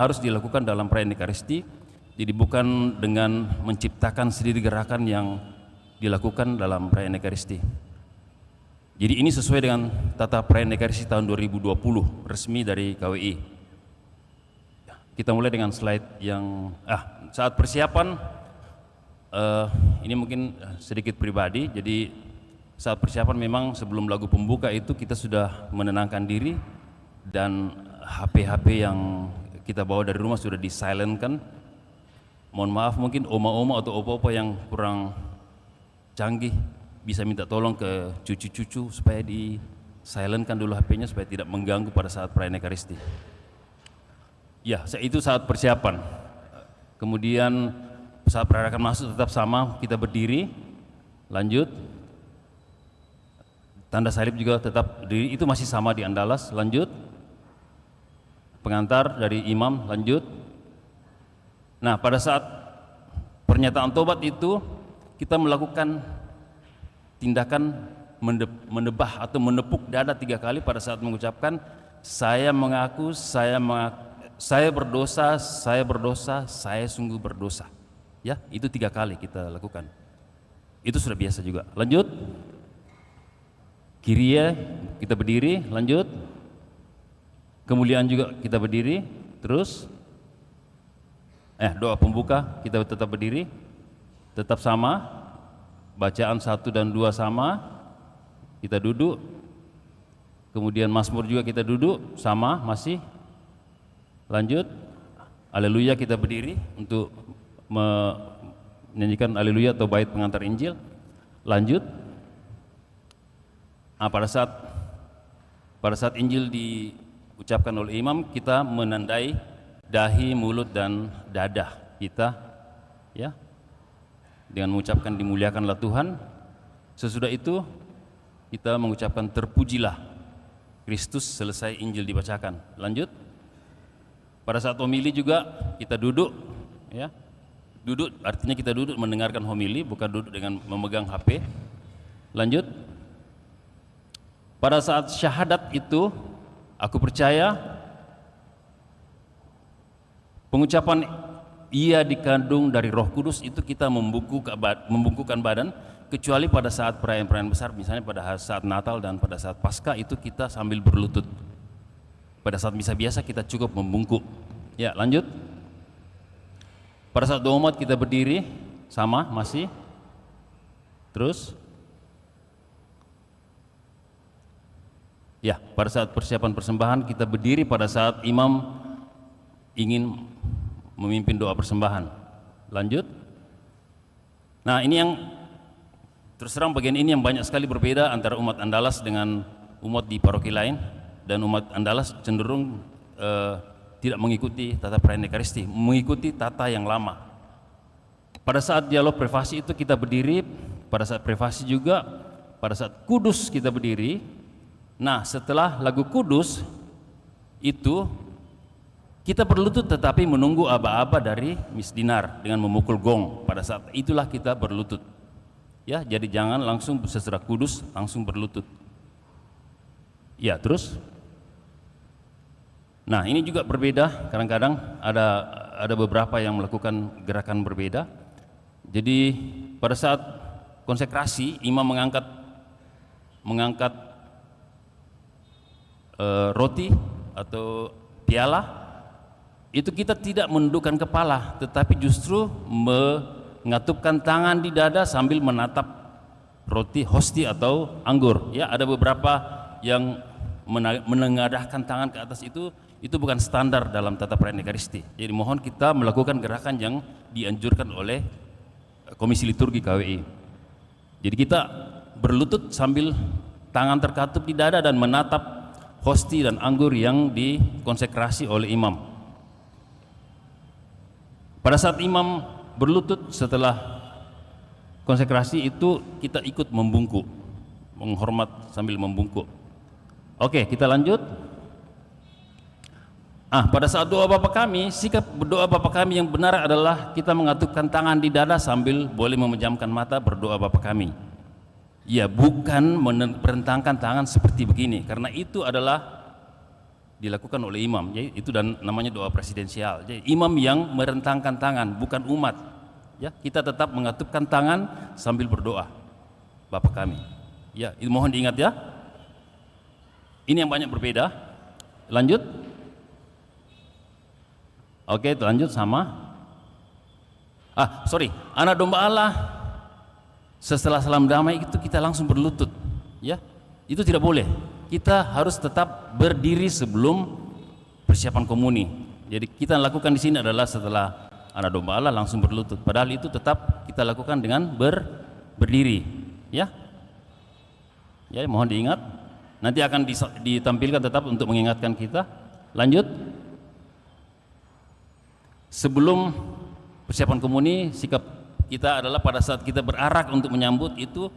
harus dilakukan dalam perayaan Ekaristi. Jadi bukan dengan menciptakan sendiri gerakan yang dilakukan dalam perayaan Ekaristi. Jadi ini sesuai dengan tata perayaan Ekaristi tahun 2020 resmi dari KWI. Kita mulai dengan slide yang saat persiapan, ini mungkin sedikit pribadi. Jadi saat persiapan memang sebelum lagu pembuka itu kita sudah menenangkan diri dan HP-HP yang kita bawa dari rumah sudah di-silentkan. Mohon maaf, mungkin oma-oma atau opa-opa yang kurang canggih bisa minta tolong ke cucu-cucu supaya di-silentkan dulu HP-nya supaya tidak mengganggu pada saat perayaan Ekaristi. Ya, itu saat persiapan. Kemudian saat perayaan masuk tetap sama, kita berdiri, lanjut. Tanda salib juga tetap berdiri, itu masih sama di Andalas, lanjut. Pengantar dari imam, lanjut. Nah, pada saat pernyataan tobat itu kita melakukan tindakan menebah atau menepuk dada 3 kali pada saat mengucapkan saya mengaku, saya berdosa, saya sungguh berdosa. Ya, itu 3 kali kita lakukan. Itu sudah biasa juga. Lanjut. Kyrie, kita berdiri, lanjut. Kemuliaan juga kita berdiri, terus doa pembuka kita tetap berdiri, tetap sama, bacaan 1 dan 2 sama, kita duduk. Kemudian Mazmur juga kita duduk, sama, masih. Lanjut, Haleluya kita berdiri untuk menyanyikan Haleluya atau bait pengantar Injil. Lanjut. Pada saat Injil diucapkan oleh imam, kita menandai dahi, mulut dan dada kita, ya, dengan mengucapkan dimuliakanlah Tuhan. Sesudah itu kita mengucapkan terpujilah Kristus selesai Injil dibacakan. Lanjut. Pada saat homili juga kita duduk, ya. Duduk artinya kita duduk mendengarkan homili, bukan duduk dengan memegang HP. Lanjut. Pada saat syahadat itu, aku percaya pengucapan ia dikandung dari Roh Kudus itu kita membungkukkan badan, kecuali pada saat perayaan-perayaan besar, misalnya pada saat Natal dan pada saat Paskah itu kita sambil berlutut. Pada saat misa biasa kita cukup membungkuk. Ya, lanjut. Pada saat doa umat kita berdiri, sama, masih. Terus. Ya, pada saat persiapan persembahan kita berdiri pada saat imam ingin memimpin doa persembahan. Lanjut. Nah, ini yang terus terang bagian ini yang banyak sekali berbeda antara umat Andalas dengan umat di paroki lain, dan umat Andalas cenderung tidak mengikuti tata perayaan Ekaristi, mengikuti tata yang lama. Pada saat dialog privasi itu kita berdiri, pada saat privasi juga, pada saat kudus kita berdiri. Nah, setelah lagu kudus itu kita berlutut tetapi menunggu aba-aba dari Miss Dinar dengan memukul gong. Pada saat itulah kita berlutut. Ya, jadi jangan langsung sesudah kudus langsung berlutut. Ya, terus. Nah, ini juga berbeda. Kadang-kadang ada beberapa yang melakukan gerakan berbeda. Jadi pada saat konsekrasi imam mengangkat roti atau piala, itu kita tidak menundukkan kepala, tetapi justru mengatupkan tangan di dada sambil menatap roti, hosti atau anggur. Ya, ada beberapa yang menengadahkan tangan ke atas, itu bukan standar dalam tata perayaan Ekaristi. Jadi mohon kita melakukan gerakan yang dianjurkan oleh Komisi Liturgi KWI. Jadi kita berlutut sambil tangan terkatup di dada dan menatap hosti dan anggur yang dikonsekrasi oleh imam. Pada saat imam berlutut setelah konsekrasi itu kita ikut membungkuk, menghormat sambil membungkuk. Oke, kita lanjut. Pada saat doa Bapa Kami, sikap berdoa Bapa Kami yang benar adalah kita mengatupkan tangan di dada sambil boleh memejamkan mata berdoa Bapa Kami. Ya, bukan merentangkan tangan seperti begini, karena itu adalah dilakukan oleh imam. Jadi itu dan namanya doa presidensial. Jadi imam yang merentangkan tangan, bukan umat. Ya, kita tetap mengatupkan tangan sambil berdoa. Bapa kami. Ya, itu mohon diingat ya. Ini yang banyak berbeda. Lanjut. Oke, lanjut sama. Anak domba Allah setelah salam damai itu kita langsung berlutut, ya. Itu tidak boleh. Kita harus tetap berdiri sebelum persiapan komuni. Jadi kita lakukan di sini adalah setelah anak domba Allah langsung berlutut. Padahal itu tetap kita lakukan dengan berdiri, ya. Ya, mohon diingat. Nanti akan ditampilkan tetap untuk mengingatkan kita. Lanjut. Sebelum persiapan komuni, sikap kita adalah pada saat kita berarak untuk menyambut itu,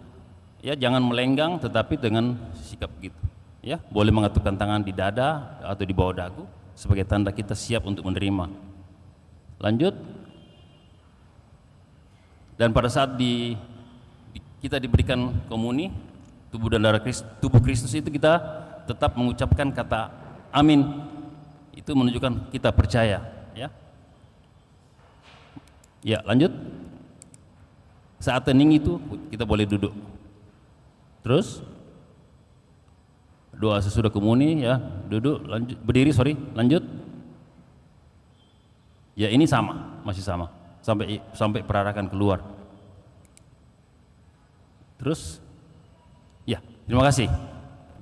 ya, jangan melenggang tetapi dengan sikap gitu, ya. Boleh mengatupkan tangan di dada atau di bawah dagu sebagai tanda kita siap untuk menerima. Lanjut. Dan pada saat kita diberikan komuni tubuh dan darah tubuh Kristus itu, kita tetap mengucapkan kata amin. Itu menunjukkan kita percaya, ya. Ya, lanjut. Saat hening itu kita boleh duduk. Terus doa sesudah komuni, ya, duduk, lanjut, berdiri, lanjut. Ya, ini sama, masih sama sampai perarakan keluar. Terus, ya, terima kasih.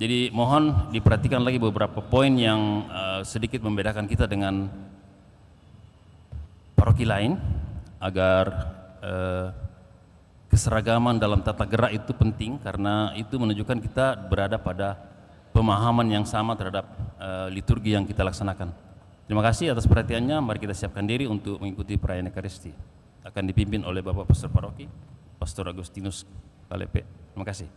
Jadi mohon diperhatikan lagi beberapa poin yang sedikit membedakan kita dengan paroki lain, agar keseragaman dalam tata gerak itu penting, karena itu menunjukkan kita berada pada pemahaman yang sama terhadap liturgi yang kita laksanakan. Terima kasih atas perhatiannya. Mari kita siapkan diri untuk mengikuti perayaan Ekaristi. Akan dipimpin oleh Bapak Pastor Paroki, Pastor Agustinus Kalepe. Terima kasih.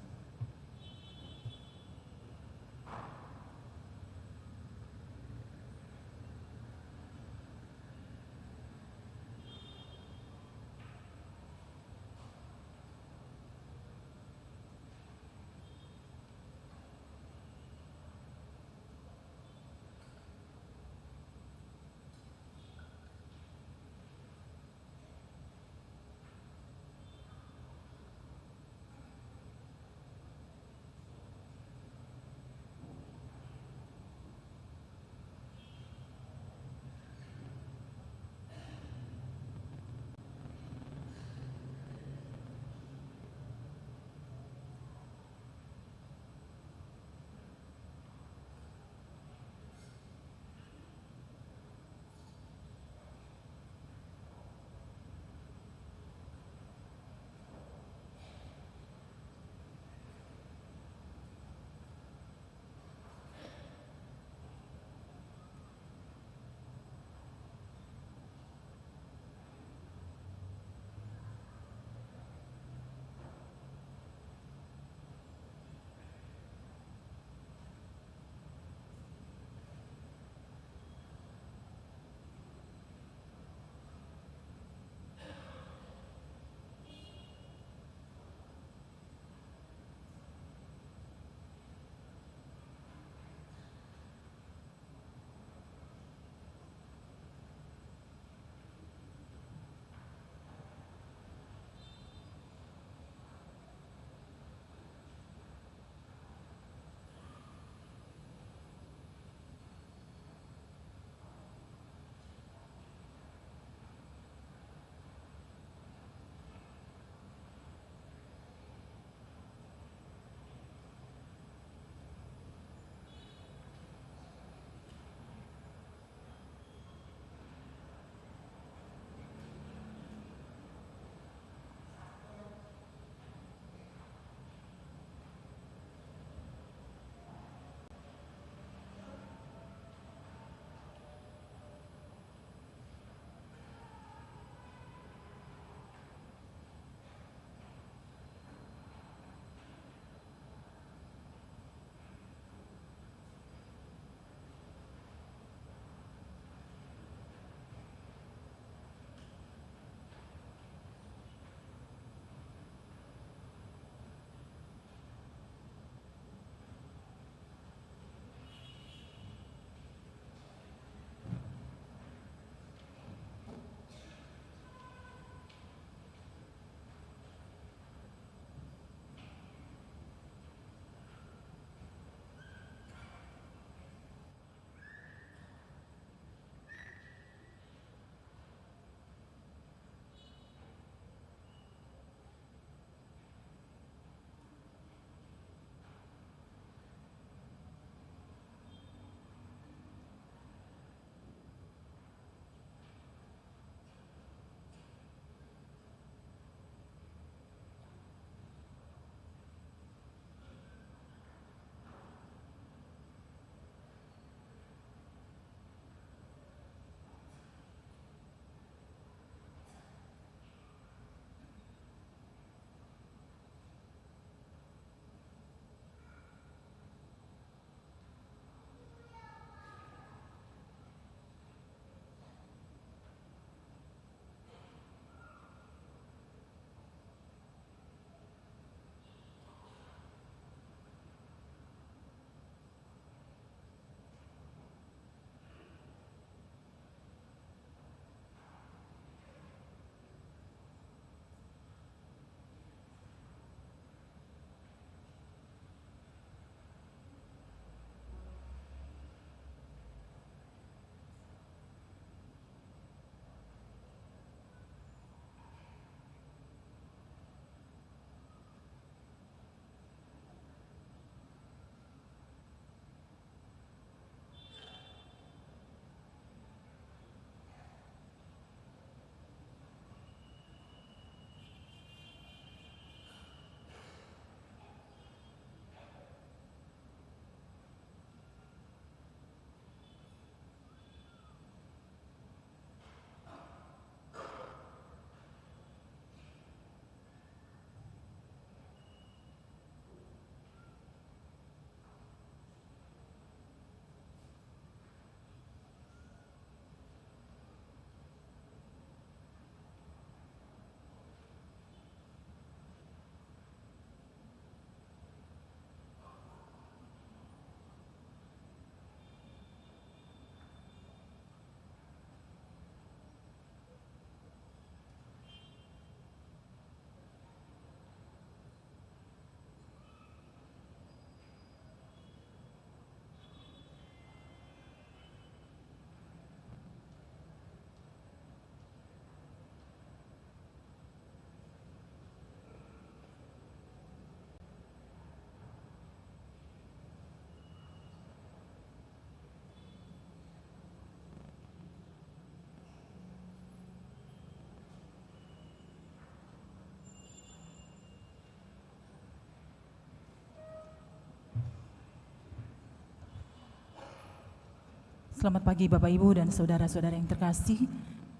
Selamat pagi Bapak Ibu dan saudara-saudara yang terkasih.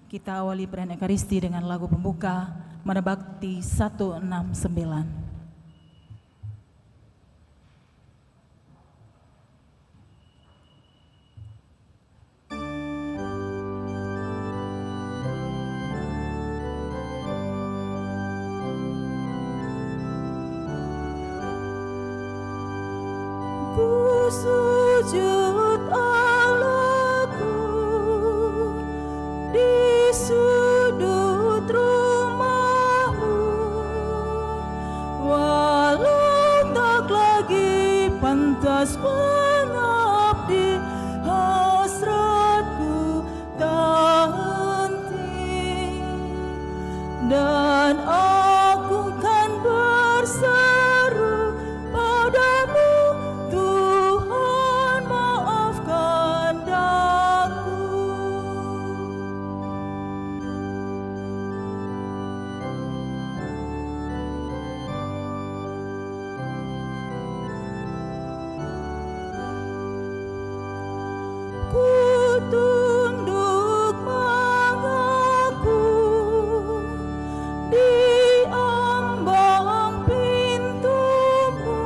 Kita awali perayaan Ekaristi dengan lagu pembuka Mana Bakti 169. Ku sujud Allahku di sudut rumahmu, walau tak lagi pantas mengabdi, hasratku tak henti, dan aku kan berseru padamu, Tuhan maafkan daku. Ku tunduk mengaku di ambang pintumu,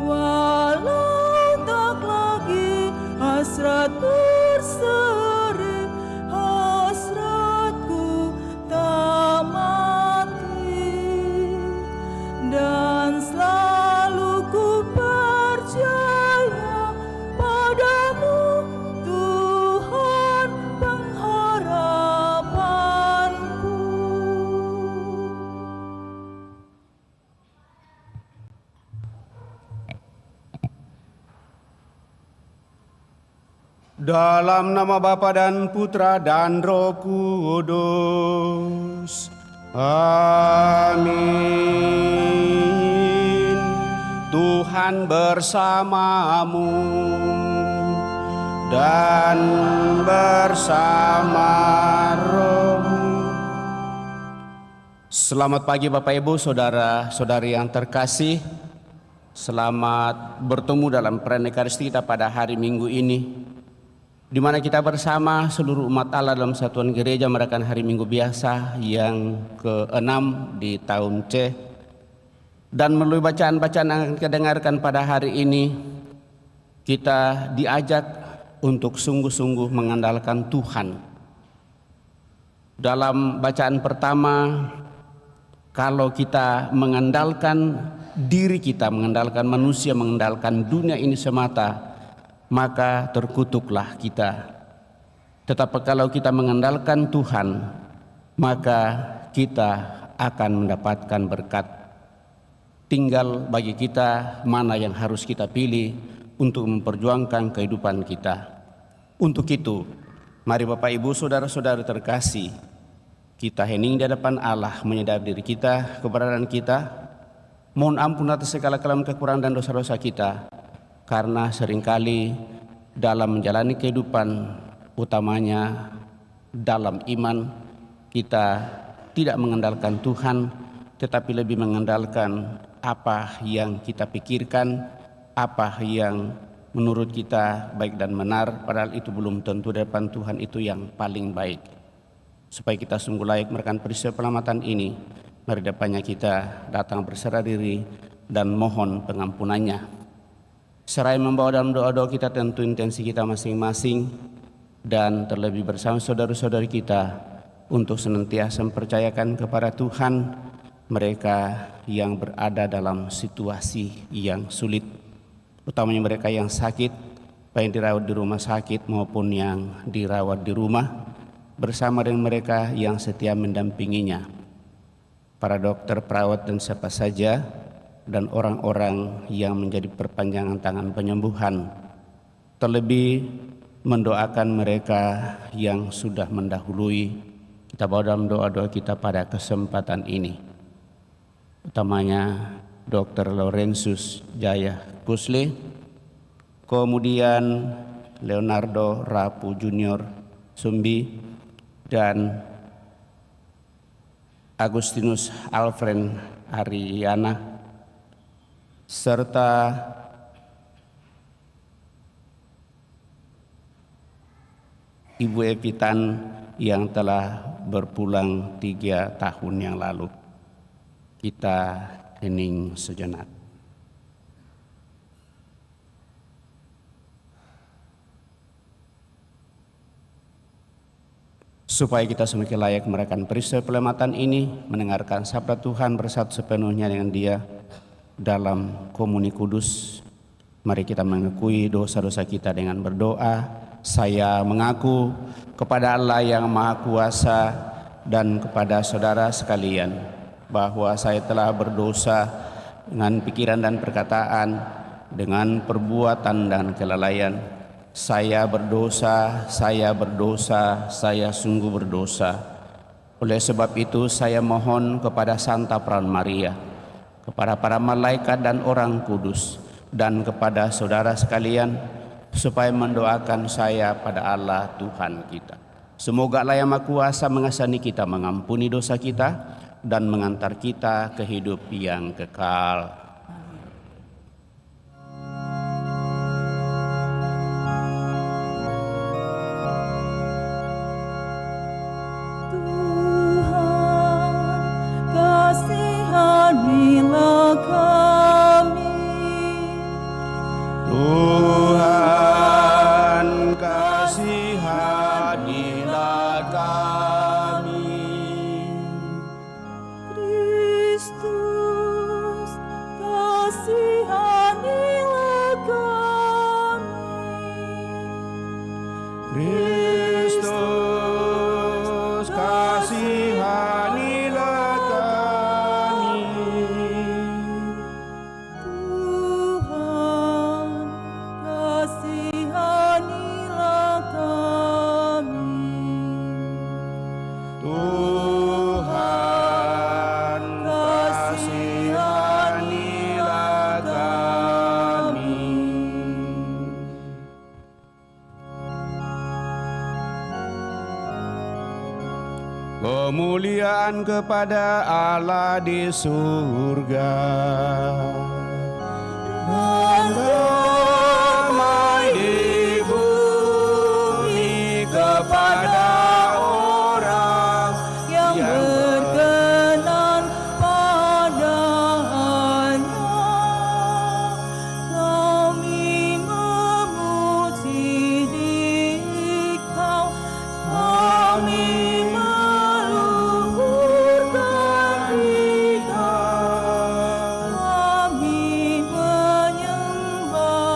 walau tak lagi hasrat berseri, hasratku tak mati, dan selalu ku percaya padamu, Tuhan pengharapanku. Dalam nama Bapa dan Putra dan Roh Kudus. Amin. Tuhan bersamamu dan bersama rohmu. Selamat pagi Bapak Ibu, saudara-saudari yang terkasih. Selamat bertemu dalam perayaan Ekaristi kita pada hari Minggu ini, di mana kita bersama seluruh umat Allah dalam satuan gereja merayakan hari Minggu biasa yang ke-6 di tahun C. Dan melalui bacaan-bacaan yang akan kita dengarkan pada hari ini, kita diajak untuk sungguh-sungguh mengandalkan Tuhan. Dalam bacaan pertama, kalau kita mengandalkan diri kita, mengandalkan manusia, mengandalkan dunia ini semata, maka terkutuklah kita. Tetapi kalau kita mengandalkan Tuhan, maka kita akan mendapatkan berkat. Tinggal bagi kita mana yang harus kita pilih untuk memperjuangkan kehidupan kita. Untuk itu, mari Bapak Ibu saudara-saudara terkasih, kita hening di hadapan Allah, menyadari diri kita, keberadaan kita, mohon ampun atas segala kelemahan, kekurangan dan dosa-dosa kita, karena seringkali dalam menjalani kehidupan, utamanya dalam iman, kita tidak mengandalkan Tuhan, tetapi lebih mengandalkan apa yang kita pikirkan, apa yang menurut kita baik dan benar, padahal itu belum tentu di depan Tuhan itu yang paling baik. Supaya kita sungguh layak merayakan peristiwa penyelamatan ini, mari depannya kita datang berserah diri dan mohon pengampunannya. Seraya membawa dalam doa-doa kita tentu intensi kita masing-masing, dan terlebih bersama saudara-saudari kita untuk senantiasa mempercayakan kepada Tuhan mereka yang berada dalam situasi yang sulit, utamanya mereka yang sakit, baik yang dirawat di rumah sakit maupun yang dirawat di rumah, bersama dengan mereka yang setia mendampinginya, para dokter, perawat dan siapa saja, dan orang-orang yang menjadi perpanjangan tangan penyembuhan. Terlebih mendoakan mereka yang sudah mendahului. Kita bawa dalam doa-doa kita pada kesempatan ini, utamanya Dr. Laurentius Jaya Kusle, kemudian Leonardo Rapu Junior Sumbi, dan Agustinus Alfred Ariana, serta Ibu Epitan yang telah berpulang 3 tahun yang lalu. Kita hening sejenak. Supaya kita semakin layak merayakan peristiwa penyelamatan ini, mendengarkan sabda Tuhan bersatu sepenuhnya dengan Dia dalam komuni kudus. Mari kita mengakui dosa-dosa kita dengan berdoa. Saya mengaku kepada Allah yang Maha Kuasa dan kepada saudara sekalian bahwa saya telah berdosa dengan pikiran dan perkataan, dengan perbuatan dan kelalaian. Saya berdosa, saya sungguh berdosa. Oleh sebab itu saya mohon kepada Santa Peran Maria, kepada para malaikat dan orang kudus, dan kepada saudara sekalian, supaya mendoakan saya pada Allah Tuhan kita. Semoga Allah yang Maha Kuasa mengasihani kita, mengampuni dosa kita, dan mengantar kita ke hidup yang kekal. Kasihanilah kami, Tuhan, kasihanilah kami. Kristus, kasihanilah kami, Kristus, kasihanilah kami. Tuhan, kasihanilah kami, Tuhan, kasihanilah kami. Kemuliaan kepada Allah di surga dan damai di bumi kepada orang yang berkenan padanya. Kami memuji Dikau, kami meluhurkan Dikau, kami menyembah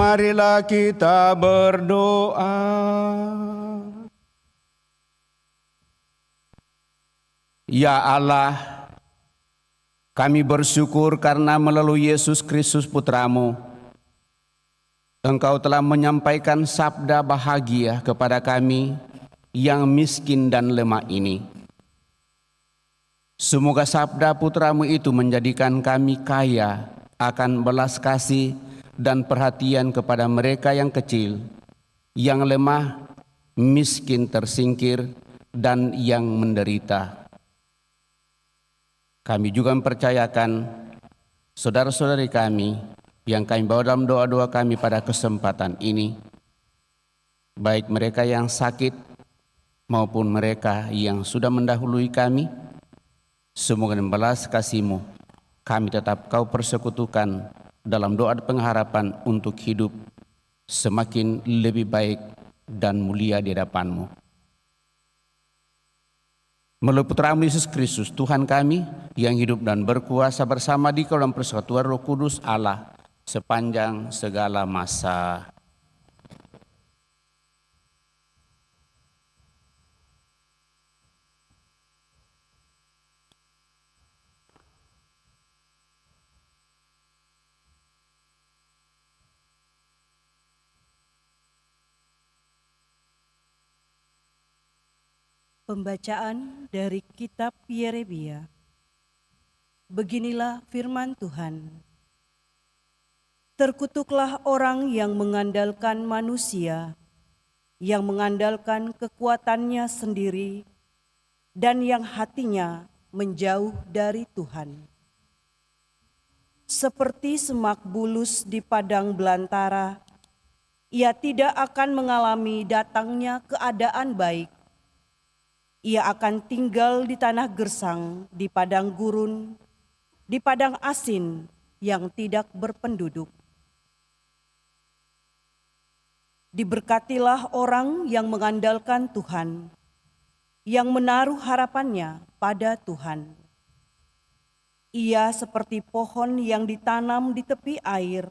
marilah kita berdoa. Ya Allah, kami bersyukur karena melalui Yesus Kristus Putra-Mu, Engkau telah menyampaikan sabda bahagia kepada kami yang miskin dan lemah ini. Semoga sabda Putra-Mu itu menjadikan kami kaya akan belas kasih dan perhatian kepada mereka yang kecil, yang lemah, miskin, tersingkir, dan yang menderita. Kami juga mempercayakan saudara-saudari kami yang kami bawa dalam doa-doa kami pada kesempatan ini, baik mereka yang sakit maupun mereka yang sudah mendahului kami. Semoga dengan belas kasih-Mu kami tetap Kau persekutukan dalam doa pengharapan untuk hidup semakin lebih baik dan mulia di hadapan-Mu. Melalui Putra-Mu Yesus Kristus, Tuhan kami yang hidup dan berkuasa bersama di dalam persekutuan Roh Kudus Allah sepanjang segala masa. Pembacaan dari kitab Yeremia. Beginilah firman Tuhan. Terkutuklah orang yang mengandalkan manusia, yang mengandalkan kekuatannya sendiri, dan yang hatinya menjauh dari Tuhan. Seperti semak bulus di padang belantara, ia tidak akan mengalami datangnya keadaan baik. Ia akan tinggal di tanah gersang, di padang gurun, di padang asin yang tidak berpenduduk. Diberkatilah orang yang mengandalkan Tuhan, yang menaruh harapannya pada Tuhan. Ia seperti pohon yang ditanam di tepi air,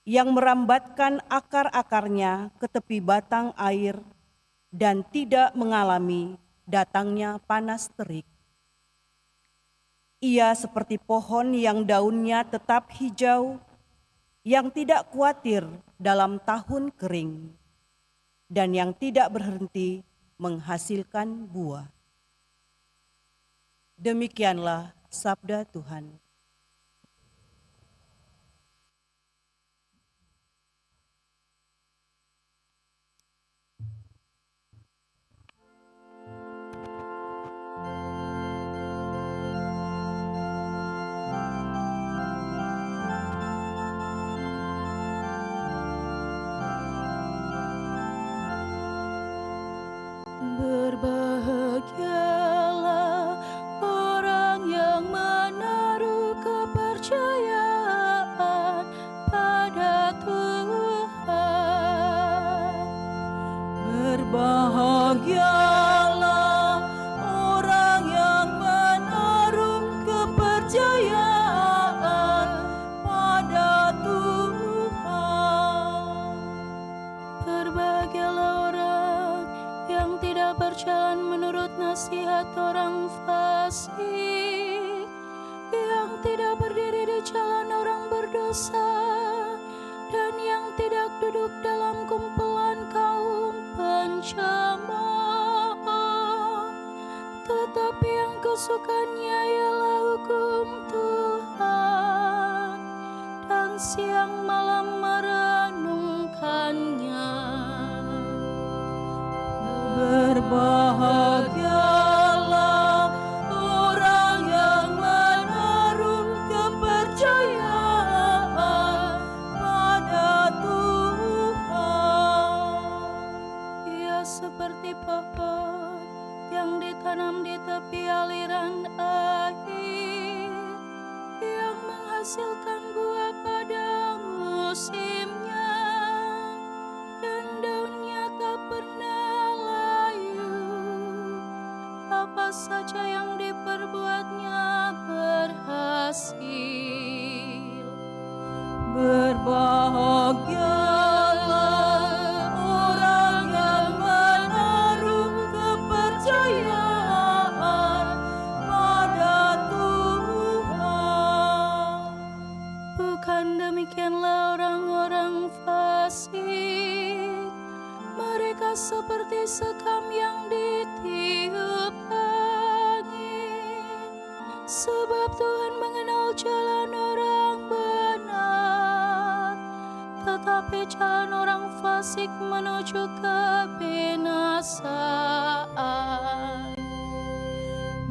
yang merambatkan akar-akarnya ke tepi batang air dan tidak mengalami datangnya panas terik. Ia seperti pohon yang daunnya tetap hijau, yang tidak khawatir dalam tahun kering, dan yang tidak berhenti menghasilkan buah. Demikianlah sabda Tuhan. Berbahagialah orang yang menaruh kepercayaan pada Tuhan. Berbahagialah orang yang menaruh kepercayaan pada Tuhan. Berbahagialah orang yang tidak berjalan menurut nasihat orang fasik, yang tidak berdiri di jalan orang berdosa, dan yang tidak duduk dalam kumpulan kaum pencemooh. Tetapi yang kesukaannya ialah hukum Tuhan, dan siang malam merenungkannya. Berbahagialah orang yang menaruh kepercayaan pada Tuhan. Ia seperti pohon yang ditanam di tepi aliran air, yang menghasilkan buah pada musimnya, dan daunnya tak pernah apa saja yang diperbuatnya berhasil. Berbahagia seperti sekam yang ditiup angin. Sebab Tuhan mengenal jalan orang benar, tetapi jalan orang fasik menuju kebinasaan.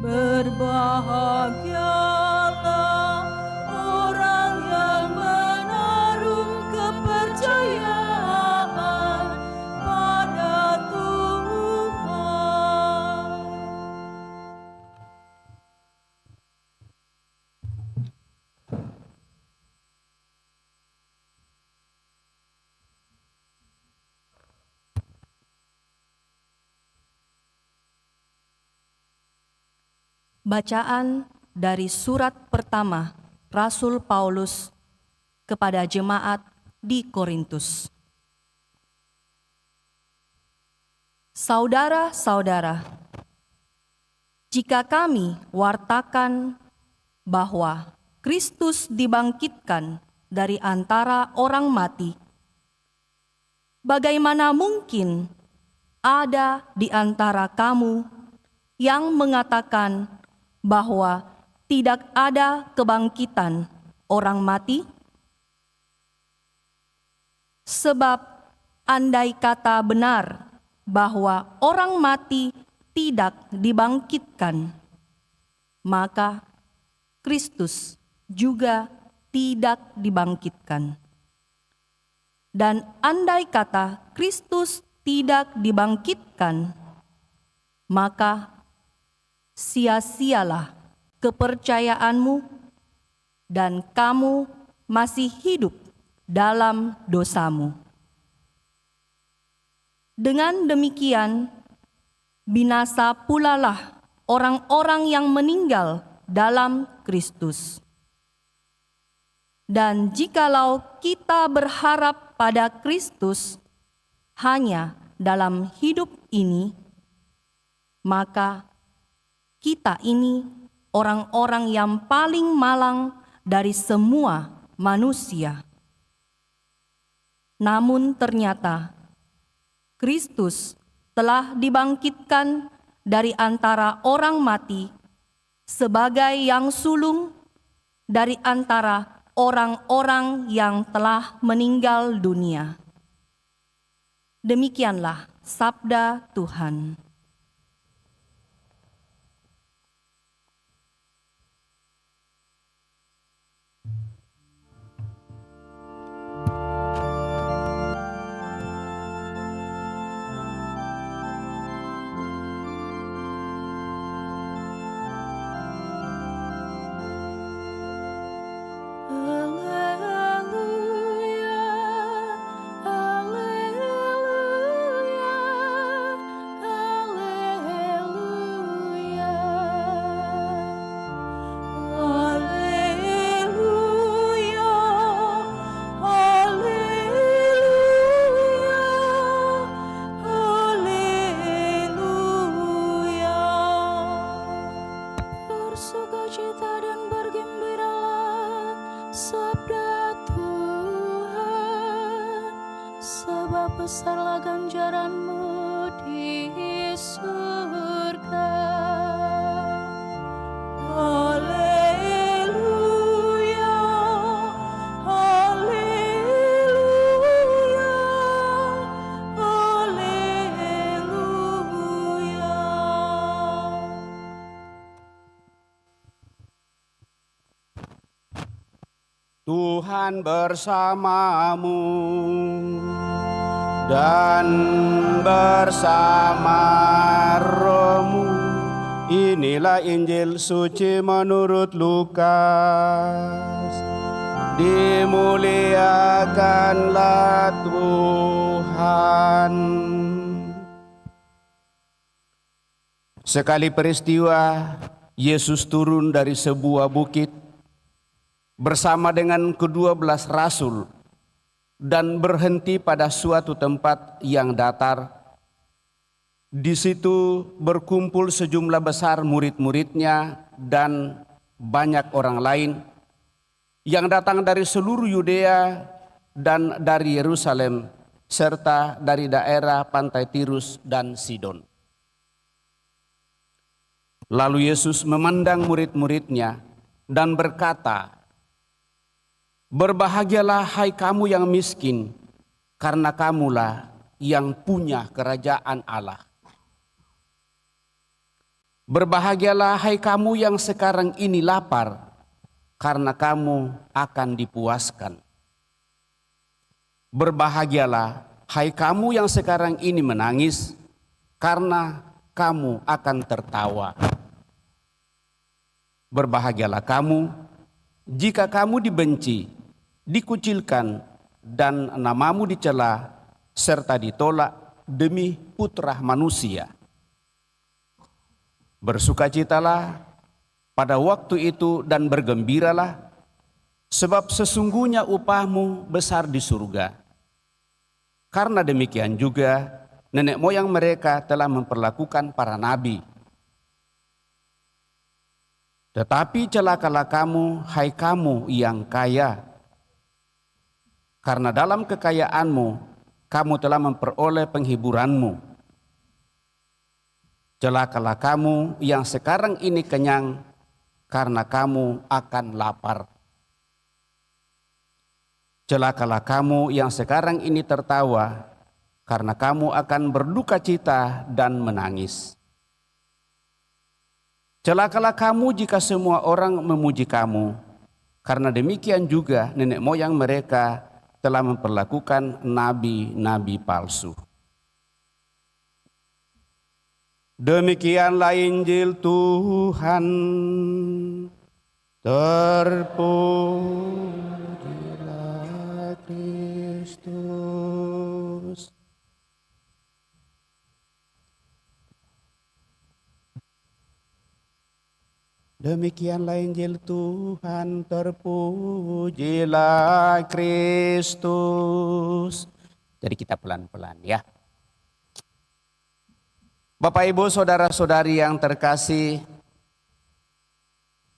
Berbahagialah orang yang menaruh kepercayaan pada Tuhan. Bacaan dari surat pertama Rasul Paulus kepada jemaat di Korintus. Saudara-saudara, jika kami wartakan bahwa Kristus dibangkitkan dari antara orang mati, bagaimana mungkin ada di antara kamu yang mengatakan bahwa tidak ada kebangkitan orang mati? Sebab andai kata benar bahwa orang mati tidak dibangkitkan, maka Kristus juga tidak dibangkitkan. Dan andai kata Kristus tidak dibangkitkan, maka sia-sialah kepercayaanmu dan kamu masih hidup dalam dosamu. Dengan demikian, binasa pulalah orang-orang yang meninggal dalam Kristus. Dan jikalau kita berharap pada Kristus hanya dalam hidup ini, maka kita ini orang-orang yang paling malang dari semua manusia. Namun ternyata Kristus telah dibangkitkan dari antara orang mati sebagai yang sulung dari antara orang-orang yang telah meninggal dunia. Demikianlah sabda Tuhan. Bersukacita dan bergembiralah, sabda Tuhan, sebab besarlah ganjaranmu di surga. Haleluya, haleluya, haleluya. Tuhan bersamamu dan bersama rohmu. Inilah Injil suci menurut Lukas. Dimuliakanlah Tuhan. Sekali peristiwa, Yesus turun dari sebuah bukit bersama dengan ke-12 rasul dan berhenti pada suatu tempat yang datar. Di situ berkumpul sejumlah besar murid-muridnya dan banyak orang lain yang datang dari seluruh Yudea dan dari Yerusalem serta dari daerah pantai Tirus dan Sidon. Lalu Yesus memandang murid-muridnya dan berkata, "Berbahagialah hai kamu yang miskin, karena kamulah yang punya kerajaan Allah. Berbahagialah hai kamu yang sekarang ini lapar, karena kamu akan dipuaskan. Berbahagialah hai kamu yang sekarang ini menangis, karena kamu akan tertawa. Berbahagialah kamu jika kamu dibenci, dikucilkan, dan namamu dicela, serta ditolak demi Putra Manusia. Bersukacitalah pada waktu itu dan bergembiralah, sebab sesungguhnya upahmu besar di surga. Karena demikian juga nenek moyang mereka telah memperlakukan para nabi. Tetapi celakalah kamu, hai kamu yang kaya, karena dalam kekayaanmu kamu telah memperoleh penghiburanmu. Celakalah kamu yang sekarang ini kenyang, karena kamu akan lapar. Celakalah kamu yang sekarang ini tertawa, karena kamu akan berduka cita dan menangis. Celakalah kamu jika semua orang memuji kamu, karena demikian juga nenek moyang mereka telah memperlakukan nabi-nabi palsu." Demikianlah Injil Tuhan. Terpujilah Kristus. Demikianlah Injil Tuhan, terpujilah Kristus. Jadi kita pelan-pelan ya. Bapak Ibu saudara-saudari yang terkasih,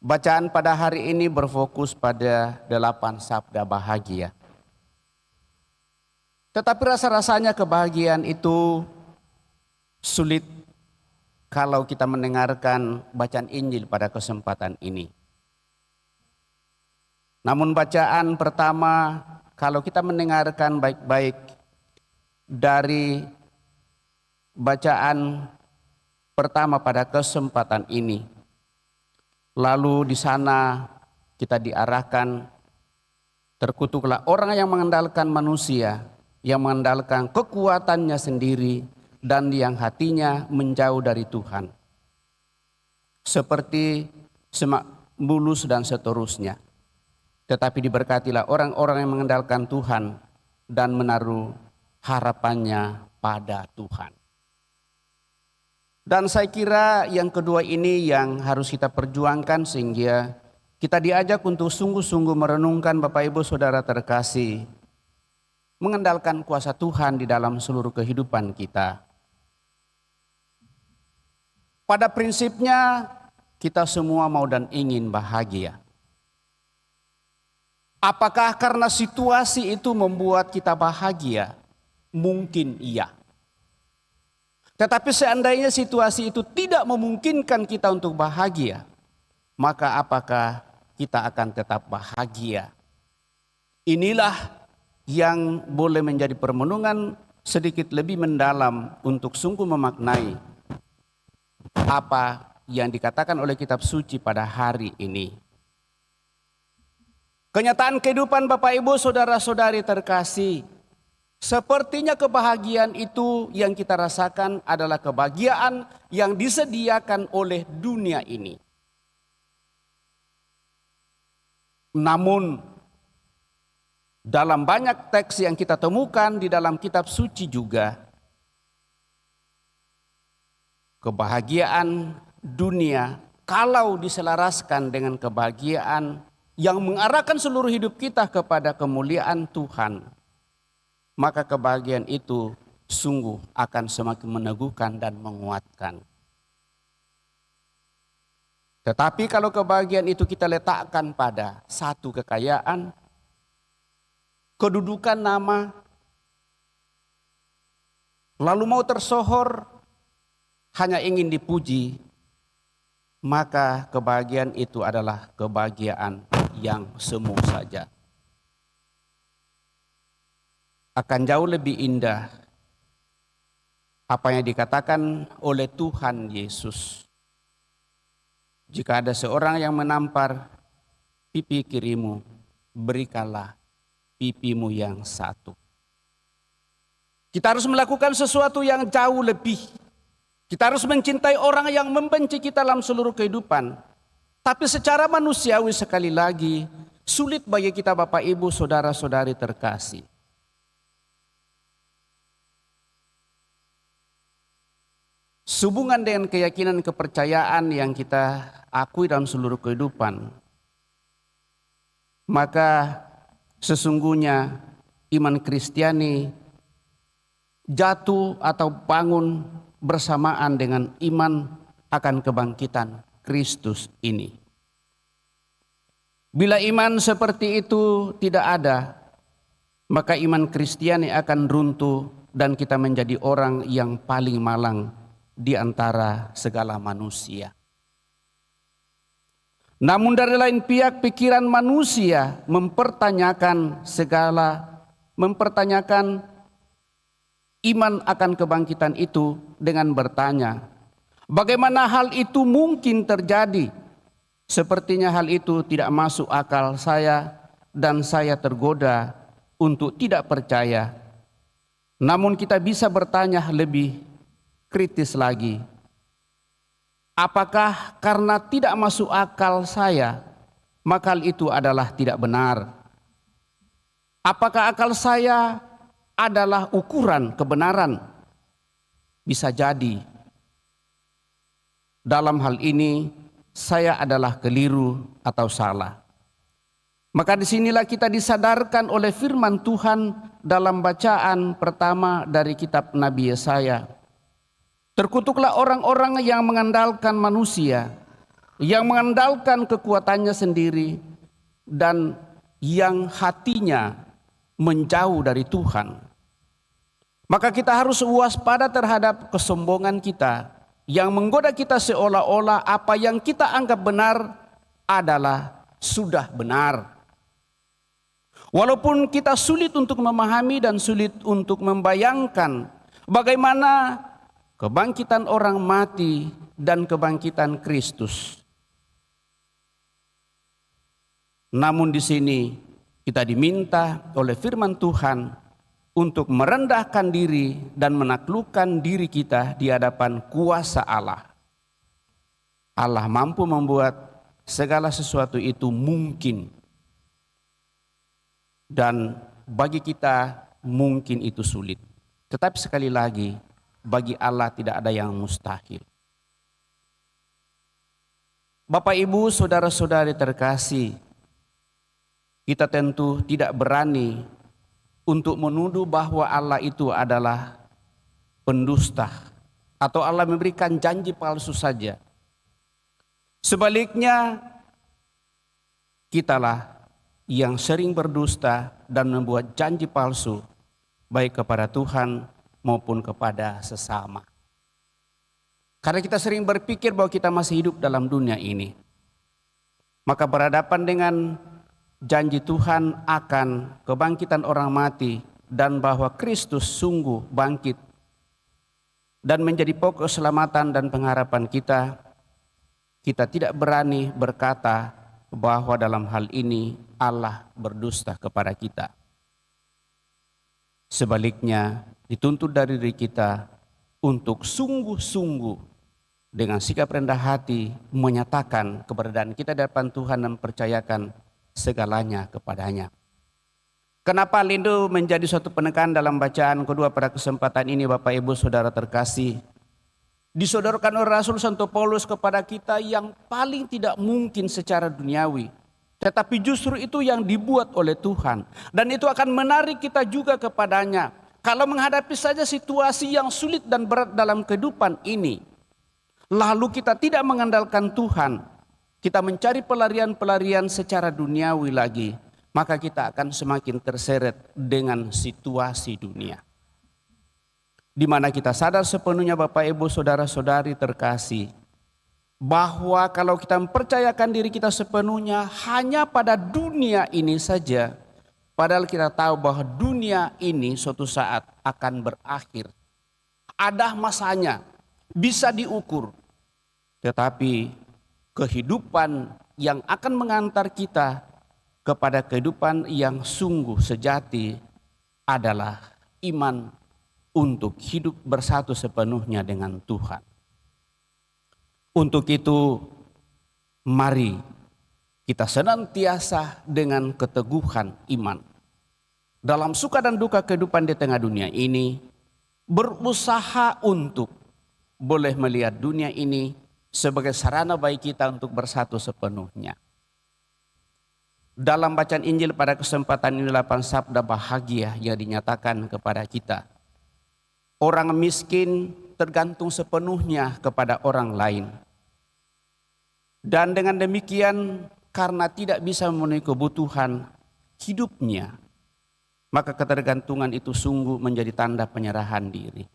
bacaan pada hari ini berfokus pada 8 sabda bahagia. Tetapi rasa-rasanya kebahagiaan itu sulit kalau kita mendengarkan bacaan Injil pada kesempatan ini. Namun bacaan pertama, kalau kita mendengarkan baik-baik dari bacaan pertama pada kesempatan ini, lalu di sana kita diarahkan, terkutuklah orang yang mengandalkan manusia, yang mengandalkan kekuatannya sendiri, dan yang hatinya menjauh dari Tuhan, seperti semak bulus dan seterusnya. Tetapi diberkatilah orang-orang yang mengandalkan Tuhan dan menaruh harapannya pada Tuhan. Dan saya kira yang kedua ini yang harus kita perjuangkan, sehingga kita diajak untuk sungguh-sungguh merenungkan, Bapak Ibu Saudara terkasih, mengandalkan kuasa Tuhan di dalam seluruh kehidupan kita. Pada prinsipnya kita semua mau dan ingin bahagia. Apakah karena situasi itu membuat kita bahagia? Mungkin iya. Tetapi seandainya situasi itu tidak memungkinkan kita untuk bahagia, maka apakah kita akan tetap bahagia? Inilah yang boleh menjadi permenungan sedikit lebih mendalam untuk sungguh memaknai apa yang dikatakan oleh kitab suci pada hari ini. Kenyataan kehidupan Bapak Ibu saudara-saudari terkasih, sepertinya kebahagiaan itu yang kita rasakan adalah kebahagiaan yang disediakan oleh dunia ini. Namun dalam banyak teks yang kita temukan di dalam kitab suci juga, kebahagiaan dunia kalau diselaraskan dengan kebahagiaan yang mengarahkan seluruh hidup kita kepada kemuliaan Tuhan, maka kebahagiaan itu sungguh akan semakin meneguhkan dan menguatkan. Tetapi kalau kebahagiaan itu kita letakkan pada satu kekayaan, kedudukan nama, lalu mau tersohor hanya ingin dipuji, maka kebahagiaan itu adalah kebahagiaan yang semu saja. Akan jauh lebih indah apa yang dikatakan oleh Tuhan Yesus. Jika ada seorang yang menampar pipi kirimu, berikanlah pipimu yang satu. Kita harus melakukan sesuatu yang jauh lebih. Kita harus mencintai orang yang membenci kita dalam seluruh kehidupan. Tapi secara manusiawi sekali lagi, sulit bagi kita Bapak Ibu, saudara-saudari terkasih. Sehubungan dengan keyakinan kepercayaan yang kita akui dalam seluruh kehidupan, maka sesungguhnya iman Kristiani jatuh atau bangun bersamaan dengan iman akan kebangkitan Kristus ini. Bila iman seperti itu tidak ada, maka iman Kristiani akan runtuh dan kita menjadi orang yang paling malang di antara segala manusia. Namun dari lain pihak pikiran manusia mempertanyakan iman akan kebangkitan itu dengan bertanya, bagaimana hal itu mungkin terjadi? Sepertinya hal itu tidak masuk akal saya dan saya tergoda untuk tidak percaya. Namun kita bisa bertanya lebih kritis lagi. Apakah karena tidak masuk akal saya, maka hal itu adalah tidak benar? Apakah akal saya adalah ukuran kebenaran? Bisa jadi dalam hal ini saya adalah keliru atau salah. Maka disinilah kita disadarkan oleh firman Tuhan dalam bacaan pertama dari kitab Nabi Yesaya. Terkutuklah orang-orang yang mengandalkan manusia, yang mengandalkan kekuatannya sendiri, dan yang hatinya menjauh dari Tuhan. Maka kita harus waspada terhadap kesombongan kita yang menggoda kita seolah-olah apa yang kita anggap benar adalah sudah benar. Walaupun kita sulit untuk memahami dan sulit untuk membayangkan bagaimana kebangkitan orang mati dan kebangkitan Kristus. Namun di sini kita diminta oleh firman Tuhan untuk merendahkan diri dan menaklukkan diri kita di hadapan kuasa Allah. Allah mampu membuat segala sesuatu itu mungkin. Dan bagi kita mungkin itu sulit. Tetapi sekali lagi, bagi Allah tidak ada yang mustahil. Bapak, Ibu, saudara-saudari terkasih, kita tentu tidak berani untuk menuduh bahwa Allah itu adalah pendusta atau Allah memberikan janji palsu saja. Sebaliknya, kitalah yang sering berdusta dan membuat janji palsu baik kepada Tuhan maupun kepada sesama. Karena kita sering berpikir bahwa kita masih hidup dalam dunia ini, maka berhadapan dengan janji Tuhan akan kebangkitan orang mati dan bahwa Kristus sungguh bangkit dan menjadi pokok keselamatan dan pengharapan kita, kita tidak berani berkata bahwa dalam hal ini Allah berdusta kepada kita. Sebaliknya, dituntut dari diri kita untuk sungguh-sungguh dengan sikap rendah hati menyatakan keberadaan kita di hadapan Tuhan dan percayakan segalanya kepadanya. Kenapa rindu menjadi suatu penekanan dalam bacaan kedua pada kesempatan ini, Bapak Ibu Saudara terkasih? Disodorkan oleh Rasul Santo Paulus kepada kita yang paling tidak mungkin secara duniawi, tetapi justru itu yang dibuat oleh Tuhan, dan itu akan menarik kita juga kepadanya. Kalau menghadapi saja situasi yang sulit dan berat dalam kehidupan ini, lalu kita tidak mengandalkan Tuhan, kita mencari pelarian-pelarian secara duniawi lagi, maka kita akan semakin terseret dengan situasi dunia. di mana kita sadar sepenuhnya Bapak Ibu Saudara-saudari terkasih, bahwa kalau kita mempercayakan diri kita sepenuhnya hanya pada dunia ini saja, padahal kita tahu bahwa dunia ini suatu saat akan berakhir. Ada masanya, bisa diukur. Tetapi kehidupan yang akan mengantar kita kepada kehidupan yang sungguh sejati adalah iman untuk hidup bersatu sepenuhnya dengan Tuhan. Untuk itu, mari kita senantiasa dengan keteguhan iman dalam suka dan duka kehidupan di tengah dunia ini, berusaha untuk boleh melihat dunia ini sebagai sarana bagi kita untuk bersatu sepenuhnya. Dalam bacaan Injil pada kesempatan ini 8 sabda bahagia yang dinyatakan kepada kita. Orang miskin tergantung sepenuhnya kepada orang lain. Dan dengan demikian, karena tidak bisa memenuhi kebutuhan hidupnya, maka ketergantungan itu sungguh menjadi tanda penyerahan diri.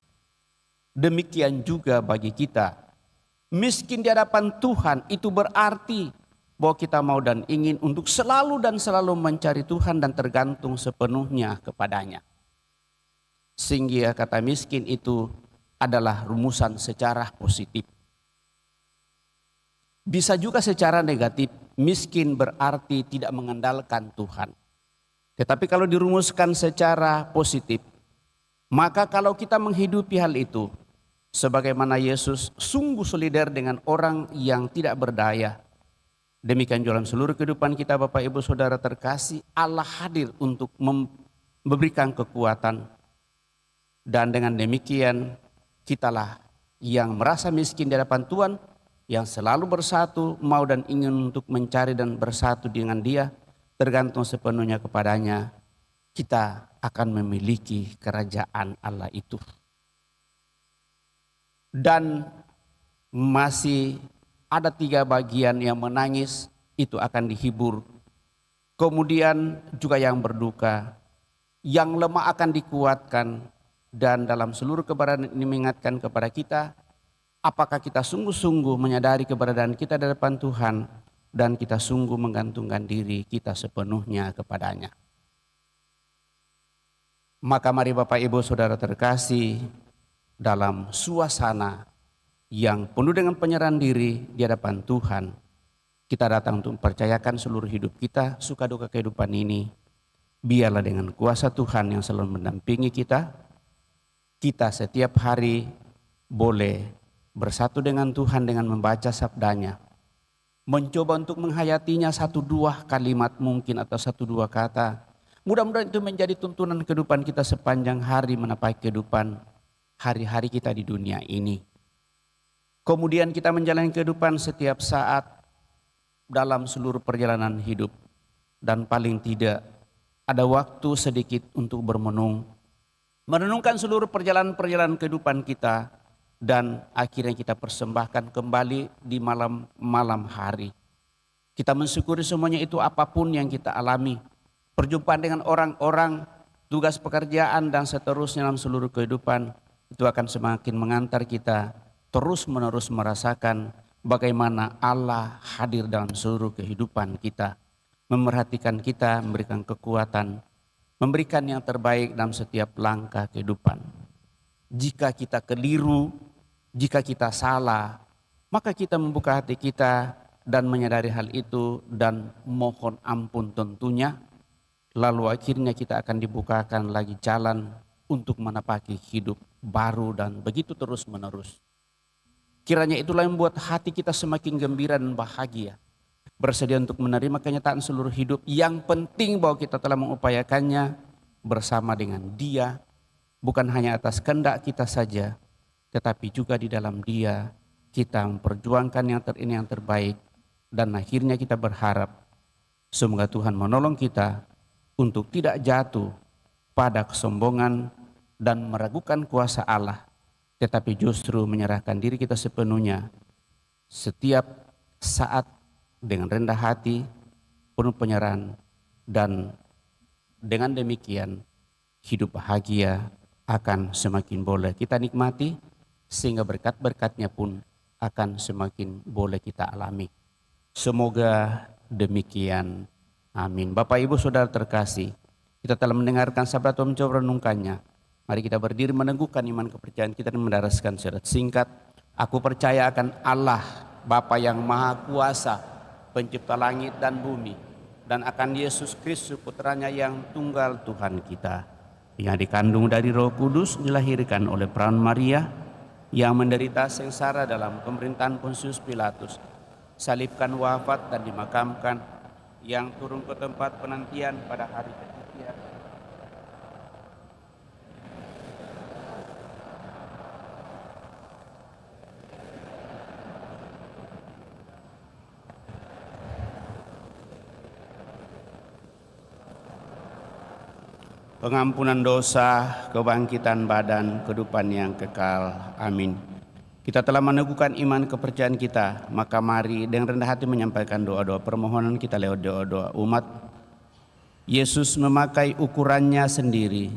Demikian juga bagi kita, miskin di hadapan Tuhan itu berarti bahwa kita mau dan ingin untuk selalu dan selalu mencari Tuhan dan tergantung sepenuhnya kepadanya. Sehingga kata miskin itu adalah rumusan secara positif. Bisa juga secara negatif, miskin berarti tidak mengandalkan Tuhan. Tetapi kalau dirumuskan secara positif, maka kalau kita menghidupi hal itu, sebagaimana Yesus sungguh solider dengan orang yang tidak berdaya, demikian dalam seluruh kehidupan kita Bapak Ibu Saudara terkasih, Allah hadir untuk memberikan kekuatan. Dan dengan demikian, kitalah yang merasa miskin di hadapan Tuhan, yang selalu bersatu, mau dan ingin untuk mencari dan bersatu dengan Dia, tergantung sepenuhnya kepadanya, kita akan memiliki kerajaan Allah itu. Dan masih ada 3 bagian yang menangis, itu akan dihibur. Kemudian juga yang berduka, yang lemah akan dikuatkan. Dan dalam seluruh keberadaan ini mengingatkan kepada kita, apakah kita sungguh-sungguh menyadari keberadaan kita di depan Tuhan dan kita sungguh menggantungkan diri kita sepenuhnya kepadanya. Maka mari Bapak Ibu Saudara terkasih, dalam suasana yang penuh dengan penyerahan diri di hadapan Tuhan, kita datang untuk mempercayakan seluruh hidup kita, suka duka kehidupan ini. Biarlah dengan kuasa Tuhan yang selalu mendampingi kita, kita setiap hari boleh bersatu dengan Tuhan dengan membaca sabdanya. Mencoba untuk menghayatinya 1-2 kalimat mungkin atau 1-2 kata. Mudah-mudahan itu menjadi tuntunan kehidupan kita sepanjang hari menapai kehidupan hari-hari kita di dunia ini. Kemudian kita menjalani kehidupan setiap saat dalam seluruh perjalanan hidup. Dan paling tidak ada waktu sedikit untuk merenungkan seluruh perjalanan kehidupan kita, dan akhirnya kita persembahkan kembali di malam hari. Kita mensyukuri semuanya itu apapun yang kita alami. Perjumpaan dengan orang-orang, tugas pekerjaan dan seterusnya dalam seluruh kehidupan, itu akan semakin mengantar kita terus-menerus merasakan bagaimana Allah hadir dalam seluruh kehidupan kita. Memerhatikan kita, memberikan kekuatan, memberikan yang terbaik dalam setiap langkah kehidupan. Jika kita keliru, jika kita salah, maka kita membuka hati kita dan menyadari hal itu dan mohon ampun tentunya. Lalu akhirnya kita akan dibukakan lagi jalan untuk menapaki hidup baru dan begitu terus menerus. Kiranya itulah yang membuat hati kita semakin gembira dan bahagia. Bersedia untuk menerima kenyataan seluruh hidup. Yang penting bahwa kita telah mengupayakannya bersama dengan Dia. Bukan hanya atas kehendak kita saja, tetapi juga di dalam Dia kita memperjuangkan yang terbaik. Dan akhirnya kita berharap semoga Tuhan menolong kita untuk tidak jatuh pada kesombongan dan meragukan kuasa Allah, tetapi justru menyerahkan diri kita sepenuhnya setiap saat dengan rendah hati, penuh penyerahan, dan dengan demikian hidup bahagia akan semakin boleh kita nikmati, sehingga berkat-berkatnya pun akan semakin boleh kita alami. Semoga demikian. Amin. Bapak Ibu Saudara terkasih, kita telah mendengarkan sabda Tuhan, mencoba renungkannya. Mari kita berdiri meneguhkan iman kepercayaan kita dan mendaraskan syarat singkat. Aku percaya akan Allah, Bapa yang Maha Kuasa, pencipta langit dan bumi, dan akan Yesus Kristus putranya yang tunggal Tuhan kita, yang dikandung dari Roh Kudus, dilahirkan oleh perawan Maria, yang menderita sengsara dalam pemerintahan Pontius Pilatus, salibkan, wafat dan dimakamkan, yang turun ke tempat penantian pada hari ketiga, pengampunan dosa, kebangkitan badan, kehidupan yang kekal. Amin. Kita telah meneguhkan iman kepercayaan kita, maka mari dengan rendah hati menyampaikan doa-doa permohonan kita lewat doa-doa umat. Yesus memakai ukurannya sendiri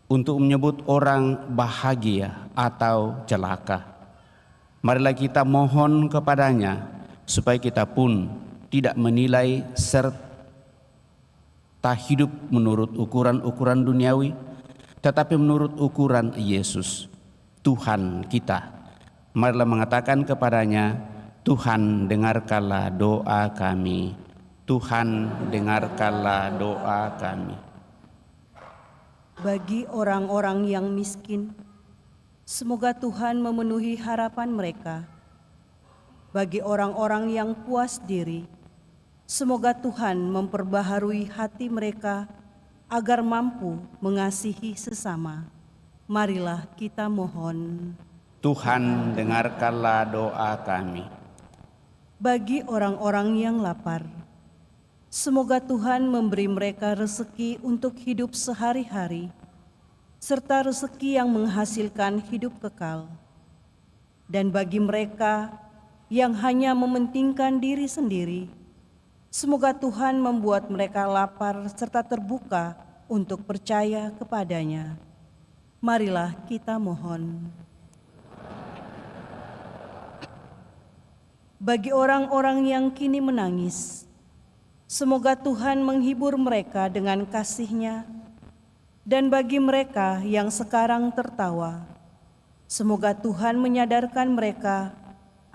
untuk menyebut orang bahagia atau celaka. Marilah kita mohon kepadanya supaya kita pun tidak menilai serta hidup menurut ukuran-ukuran duniawi, tetapi menurut ukuran Yesus, Tuhan kita. Marilah mengatakan kepadanya, Tuhan dengarkanlah doa kami. Tuhan dengarkanlah doa kami. Bagi orang-orang yang miskin, semoga Tuhan memenuhi harapan mereka. Bagi orang-orang yang puas diri, semoga Tuhan memperbaharui hati mereka agar mampu mengasihi sesama. Marilah kita mohon. Tuhan dengarkanlah doa kami. Bagi orang-orang yang lapar, semoga Tuhan memberi mereka rezeki untuk hidup sehari-hari, serta rezeki yang menghasilkan hidup kekal. Dan bagi mereka yang hanya mementingkan diri sendiri, semoga Tuhan membuat mereka lapar serta terbuka untuk percaya kepadanya. Marilah kita mohon. Bagi orang-orang yang kini menangis, semoga Tuhan menghibur mereka dengan kasih-Nya. Dan bagi mereka yang sekarang tertawa, semoga Tuhan menyadarkan mereka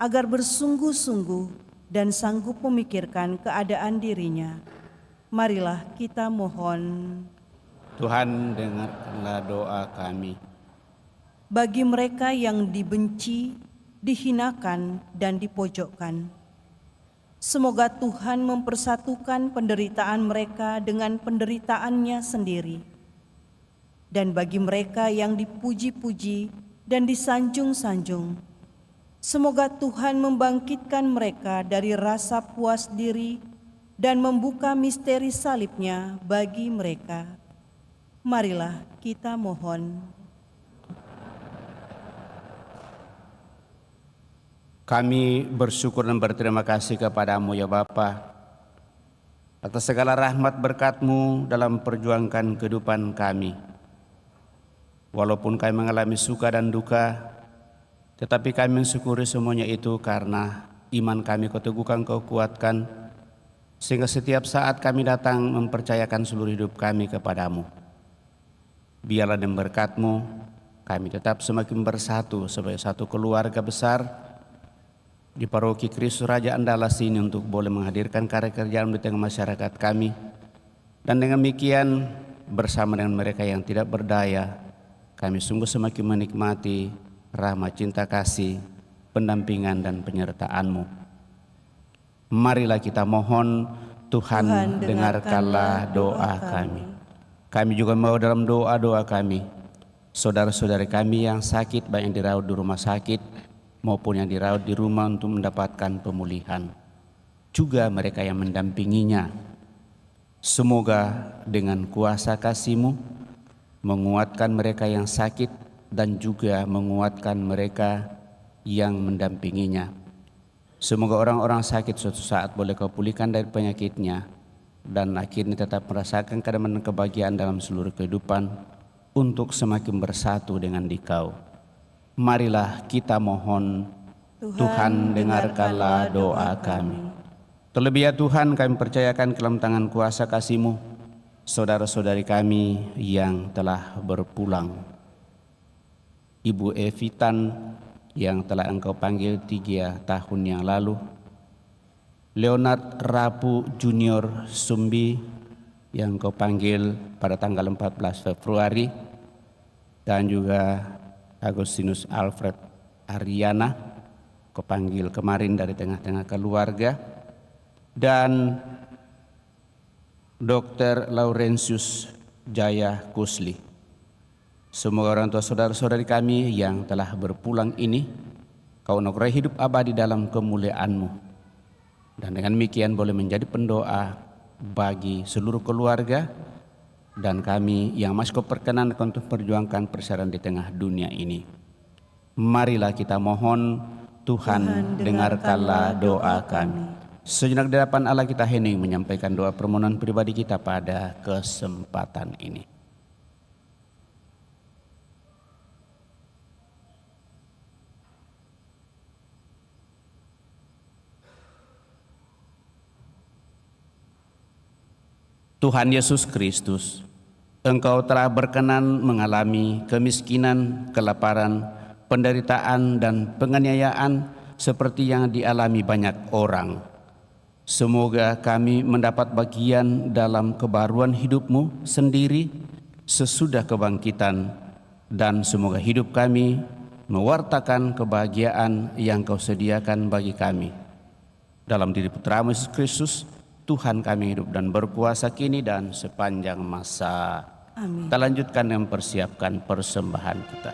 agar bersungguh-sungguh dan sanggup memikirkan keadaan dirinya. Marilah kita mohon. Tuhan dengarkanlah doa kami. Bagi mereka yang dibenci, dihinakan, dan dipojokkan, semoga Tuhan mempersatukan penderitaan mereka dengan penderitaannya sendiri. Dan bagi mereka yang dipuji-puji dan disanjung-sanjung, semoga Tuhan membangkitkan mereka dari rasa puas diri dan membuka misteri salib-Nya bagi mereka. Marilah kita mohon. Kami bersyukur dan berterima kasih kepada-Mu ya Bapa, atas segala rahmat berkat-Mu dalam perjuangkan kehidupan kami. Walaupun kami mengalami suka dan duka, tetapi kami mensyukuri semuanya itu karena iman kami Kau teguhkan, Kau kuatkan, sehingga setiap saat kami datang mempercayakan seluruh hidup kami kepada-Mu. Biarlah dengan berkat-Mu kami tetap semakin bersatu sebagai satu keluarga besar di Paroki Kristus Raja Andalas ini untuk boleh menghadirkan karya kerjaan di tengah masyarakat kami. Dan dengan demikian bersama dengan mereka yang tidak berdaya, kami sungguh semakin menikmati rahmat cinta kasih, pendampingan dan penyertaan-Mu. Marilah kita mohon, Tuhan dengarkanlah doa kami. Kami juga mau dalam doa-doa kami, saudara-saudari kami yang sakit, baik yang dirawat di rumah sakit maupun yang dirawat di rumah untuk mendapatkan pemulihan. Juga mereka yang mendampinginya. Semoga dengan kuasa kasih-Mu menguatkan mereka yang sakit dan juga menguatkan mereka yang mendampinginya. Semoga orang-orang sakit suatu saat boleh Kau pulihkan dari penyakitnya dan akhirnya tetap merasakan keadaan kebahagiaan dalam seluruh kehidupan. untuk semakin bersatu dengan Dikau. Marilah kita mohon, Tuhan dengarkanlah doa kami. Terlebih ya Tuhan, kami percayakan ke dalam tangan kuasa kasih-Mu saudara-saudari kami yang telah berpulang. Ibu Evitan yang telah Engkau panggil 3 tahun yang lalu, Leonard Rapu Junior Sumbi yang Engkau panggil pada tanggal 14 Februari, dan juga Agustinus Alfred Ariana Engkau panggil kemarin dari tengah-tengah keluarga, dan Dr. Laurentius Jaya Kusli. Semoga orang tua saudara-saudari kami yang telah berpulang ini Kau anugerai hidup abadi dalam kemuliaan-Mu. Dan dengan demikian boleh menjadi pendoa bagi seluruh keluarga dan kami yang masih Kau perkenankan untuk perjuangkan persyaratan di tengah dunia ini. Marilah kita mohon, Tuhan dengarkanlah doa kami. Sejenak di hadapan Allah kita hening menyampaikan doa permohonan pribadi kita pada kesempatan ini. Tuhan Yesus Kristus, Engkau telah berkenan mengalami kemiskinan, kelaparan, penderitaan, dan penganiayaan seperti yang dialami banyak orang. Semoga kami mendapat bagian dalam kebaruan hidup-Mu sendiri sesudah kebangkitan, dan semoga hidup kami mewartakan kebahagiaan yang Kau sediakan bagi kami. Dalam diri Putra-Mu Yesus Kristus, Tuhan kami hidup dan berkuasa kini dan sepanjang masa. Amin. Kita lanjutkan dengan mempersiapkan persembahan kita.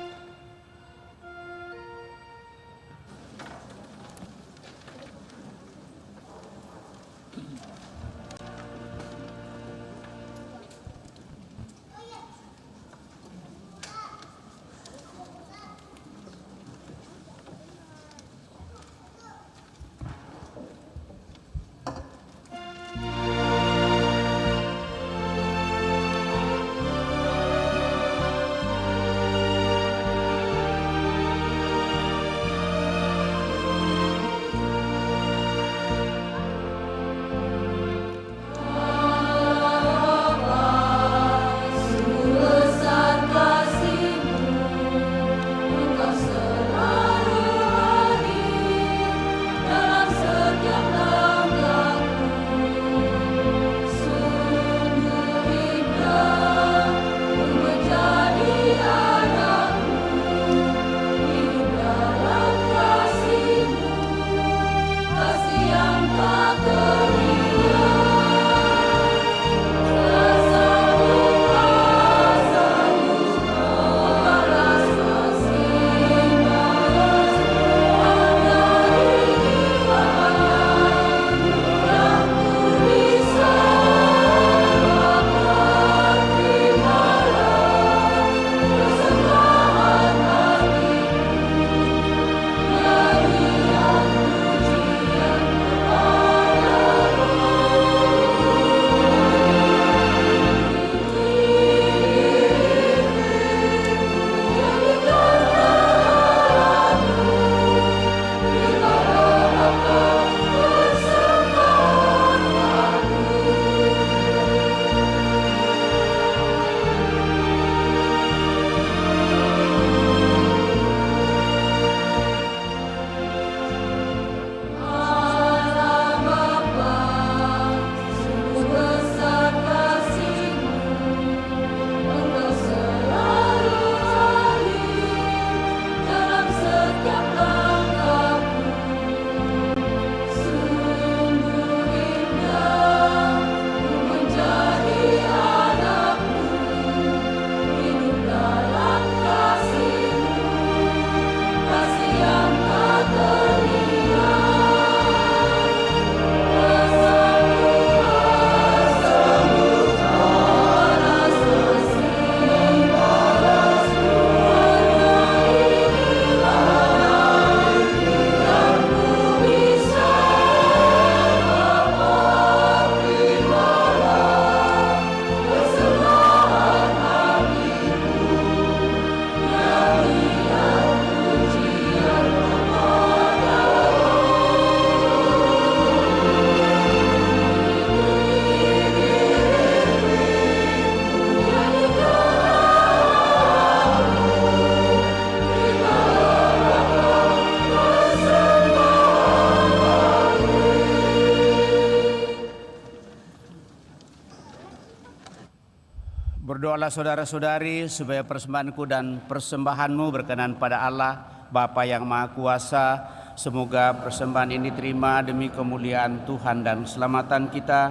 Berdoalah saudara-saudari supaya persembahanku dan persembahanmu berkenan pada Allah Bapa yang Maha Kuasa. Semoga persembahan ini diterima demi kemuliaan Tuhan dan keselamatan kita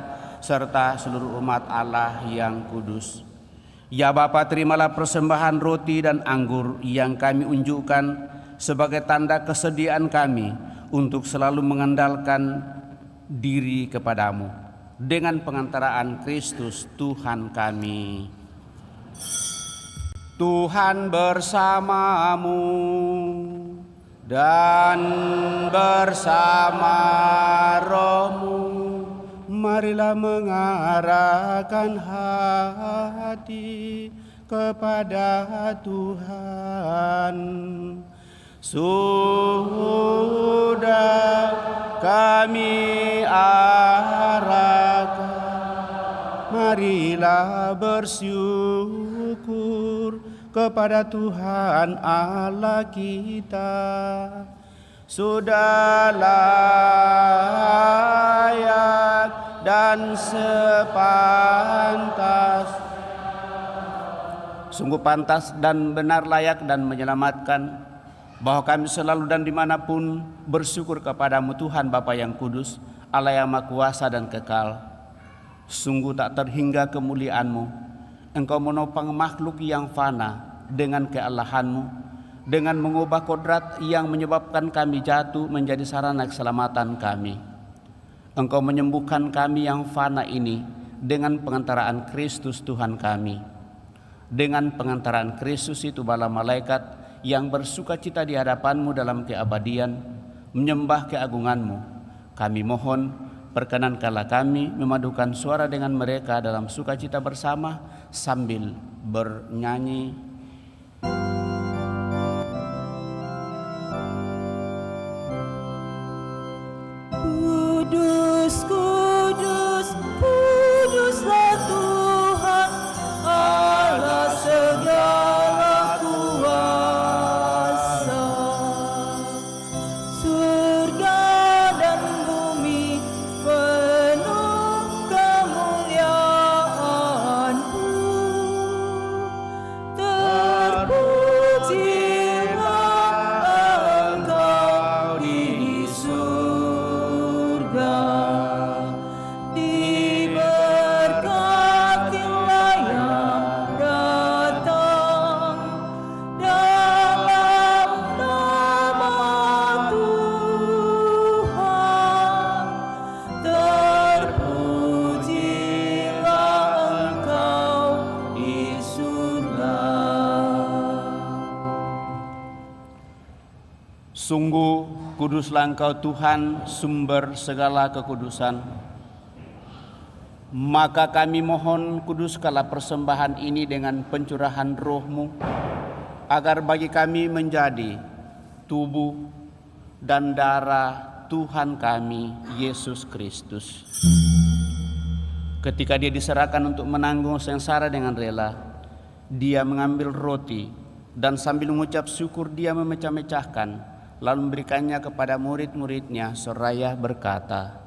serta seluruh umat Allah yang kudus. Ya Bapa, terimalah persembahan roti dan anggur yang kami unjukkan sebagai tanda kesediaan kami untuk selalu mengandalkan diri kepadamu dengan pengantaraan Kristus Tuhan kami. Tuhan bersamamu dan bersama rohmu. Marilah mengarahkan hati kepada Tuhan. Sudah kami arahkan, marilah bersyukur kepada Tuhan Allah kita. Sudah layak dan sepantas, sungguh pantas dan benar, layak dan menyelamatkan, bahwa kami selalu dan dimanapun bersyukur kepadamu Tuhan Bapa yang kudus, Allah yang Maha Kuasa dan kekal. Sungguh tak terhingga kemuliaanmu. Engkau menopang makhluk yang fana dengan kealahanmu, dengan mengubah kodrat yang menyebabkan kami jatuh menjadi sarana keselamatan kami. Engkau menyembuhkan kami yang fana ini dengan pengantaraan Kristus Tuhan kami. Dengan pengantaraan Kristus itu bala malaikat yang bersuka cita di hadapanmu dalam keabadian, menyembah keagunganmu. Kami mohon, perkenankanlah kami memadukan suara dengan mereka dalam sukacita bersama sambil bernyanyi. Kudus, kudus, kuduslah Tuhan Allah segala kuasa. Surga dan bumi penuh kemuliaan-Mu. Terpujilah Engkau di surga, diberkatilah yang datang dalam nama Tuhan. Terpujilah Engkau di surga. Sungguh kuduslah Engkau Tuhan, sumber segala kekudusan. Maka kami mohon, kuduskanlah persembahan ini dengan pencurahan roh-Mu, agar bagi kami menjadi tubuh dan darah Tuhan kami, Yesus Kristus. Ketika Dia diserahkan untuk menanggung sengsara dengan rela, Dia mengambil roti dan sambil mengucap syukur Dia memecah-mecahkan, lalu memberikannya kepada murid-muridnya seraya berkata,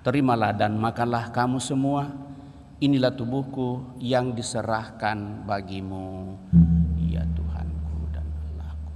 "Terimalah dan makanlah kamu semua, inilah tubuhku yang diserahkan bagimu." Ya Tuhanku dan Allahku.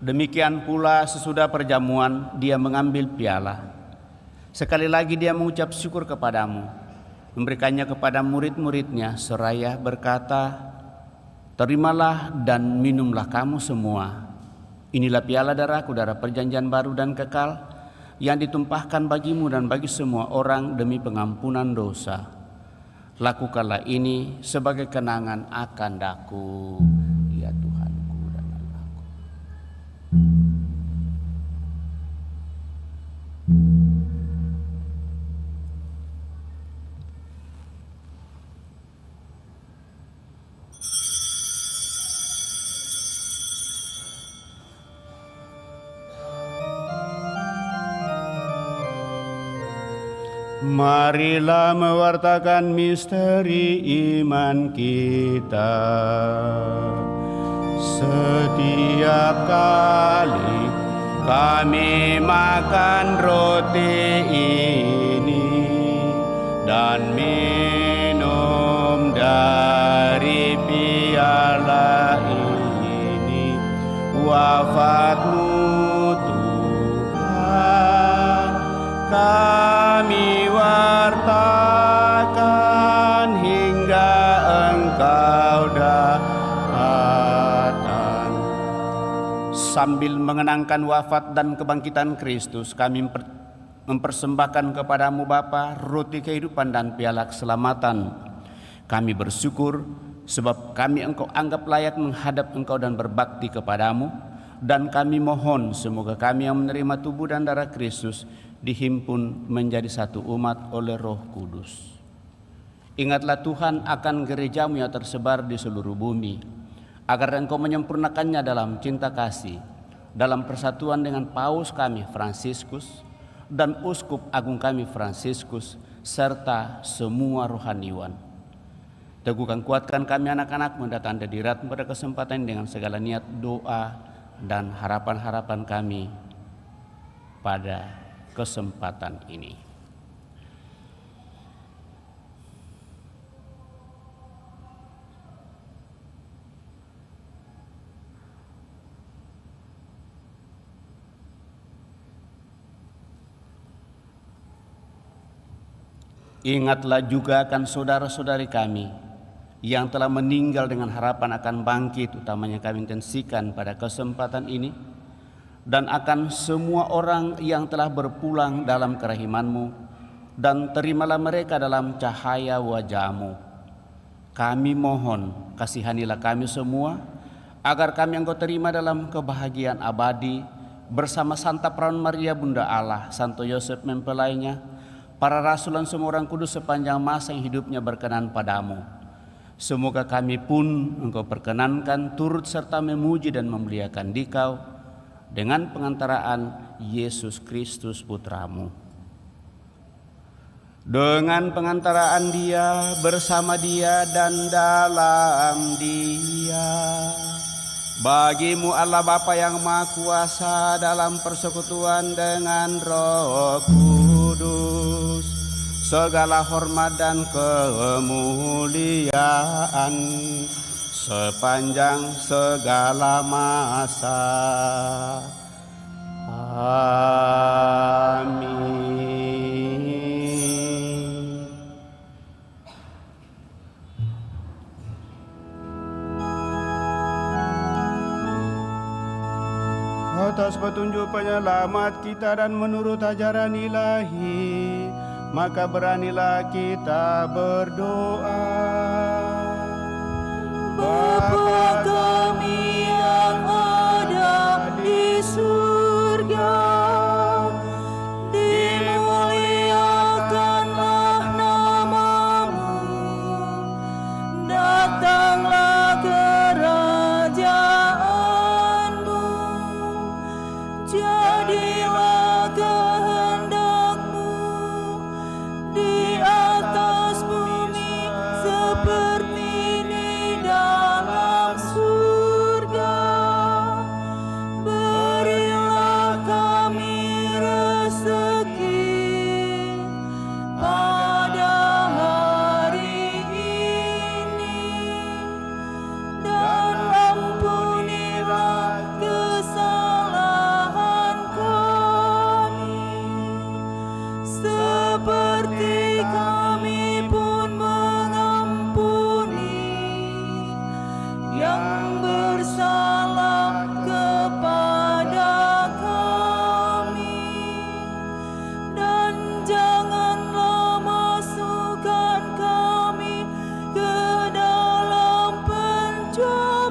Demikian pula sesudah perjamuan Dia mengambil piala. Sekali lagi Dia mengucap syukur kepadamu, memberikannya kepada murid-muridnya seraya berkata, "Terimalah dan minumlah kamu semua. Inilah piala darahku, darah perjanjian baru dan kekal, yang ditumpahkan bagimu dan bagi semua orang demi pengampunan dosa. Lakukanlah ini sebagai kenangan akan daku." Ya Tuhanku dan Allahku. Marilah mewartakan misteri iman kita. Setiap kali kami makan roti ini dan minum dari piala ini, wafat-Mu Tuhan kami wartakan hingga Engkau datang. Sambil mengenangkan wafat dan kebangkitan Kristus, kami mempersembahkan kepadamu Bapa roti kehidupan dan piala keselamatan. Kami bersyukur sebab kami Engkau anggap layak menghadap Engkau dan berbakti kepadamu. Dan kami mohon semoga kami yang menerima tubuh dan darah Kristus dihimpun menjadi satu umat oleh Roh Kudus. Ingatlah Tuhan akan gerejamu yang tersebar di seluruh bumi, agar Engkau menyempurnakannya dalam cinta kasih, dalam persatuan dengan Paus kami Fransiskus dan Uskup Agung kami Fransiskus, serta semua rohaniwan. Teguhkan kuatkan kami anak-anak mendatang hadirat pada kesempatan dengan segala niat doa dan harapan-harapan kami pada kesempatan ini. Ingatlah juga akan saudara-saudari kami yang telah meninggal dengan harapan akan bangkit, utamanya kami intensikan pada kesempatan ini, dan akan semua orang yang telah berpulang dalam kerahiman-Mu, dan terimalah mereka dalam cahaya wajah-Mu. Kami mohon, kasihanilah kami semua, agar kami Engkau terima dalam kebahagiaan abadi, bersama Santa Perawan Maria Bunda Allah, Santo Yosef mempelainya, para rasul dan semua orang kudus sepanjang masa yang hidupnya berkenan padamu. Semoga kami pun Engkau perkenankan turut serta memuji dan memuliakan Dikau dengan pengantaraan Yesus Kristus Putra-Mu. Dengan pengantaraan Dia, bersama Dia dan dalam Dia, bagi-Mu Allah Bapa yang Maha Kuasa dalam persekutuan dengan Roh Kudus, segala hormat dan kemuliaan sepanjang segala masa. Amin. Atas petunjuk penyelamat kita dan menurut ajaran ilahi, maka beranilah kita berdoa. Bapa kami yang ada di surga, dimuliakanlah nama-Mu, datanglah kerajaan-Mu, jadilah kehendak-Mu di atas bumi seperti di dalam surga. Berilah kami rezeki pada hari ini, dan ampunilah kesalahan kami, seperti kami pun mengampuni yang bersalah kepada kami, dan janganlah masukkan kami ke dalam pencobaan,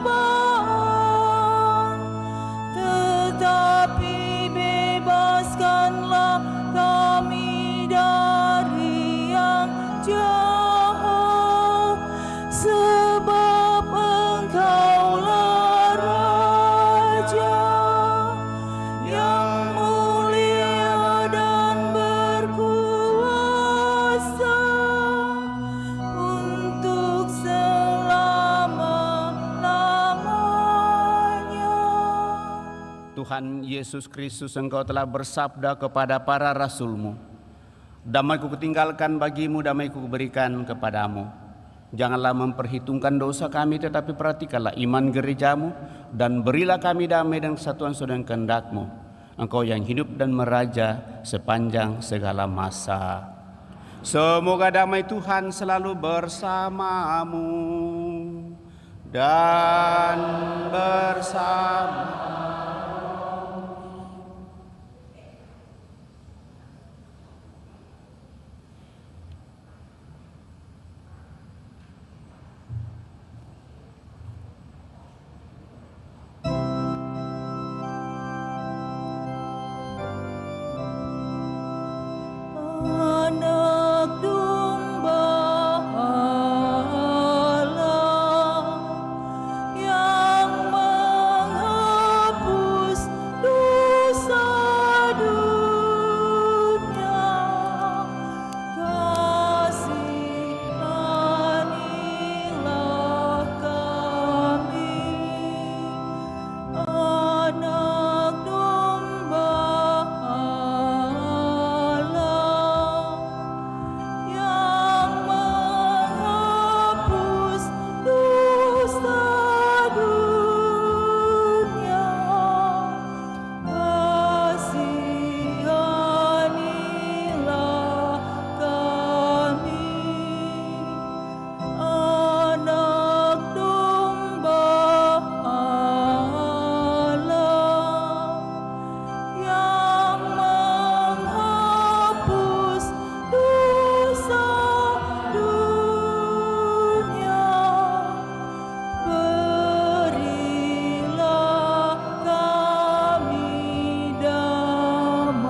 tetapi bebaskanlah kami dari yang jahat, sebab Engkaulah Tuhan Yesus Kristus, Engkau telah bersabda kepada para rasul-Mu, damai-Ku kutinggalkan bagimu, damai-Ku kuberikan kepadamu. Janganlah memperhitungkan dosa kami, tetapi perhatikanlah iman gereja-Mu, dan berilah kami damai dan kesatuan sesuai dengan kehendak-Mu. Engkau yang hidup dan meraja sepanjang segala masa. Semoga damai Tuhan selalu bersamamu dan bersama Anak domba Allah yang menghapus dosa dunia, kasihanilah kami. Anak domba Allah yang menghapus dosa dunia, kasihanilah kami. Anak domba Allah yang menghapus dosa dunia, berilah kami damai.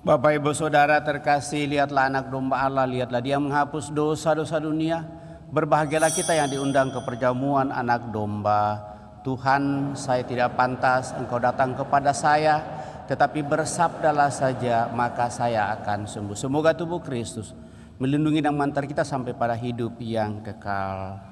Bapak Ibu Saudara terkasih, lihatlah anak domba Allah, lihatlah Dia menghapus dosa-dosa dunia. Berbahagialah kita yang diundang ke perjamuan anak domba. Tuhan, saya tidak pantas Engkau datang kepada saya, tetapi bersabdalah saja maka saya akan sembuh. Semoga tubuh Kristus melindungi dan mengantar kita sampai pada hidup yang kekal.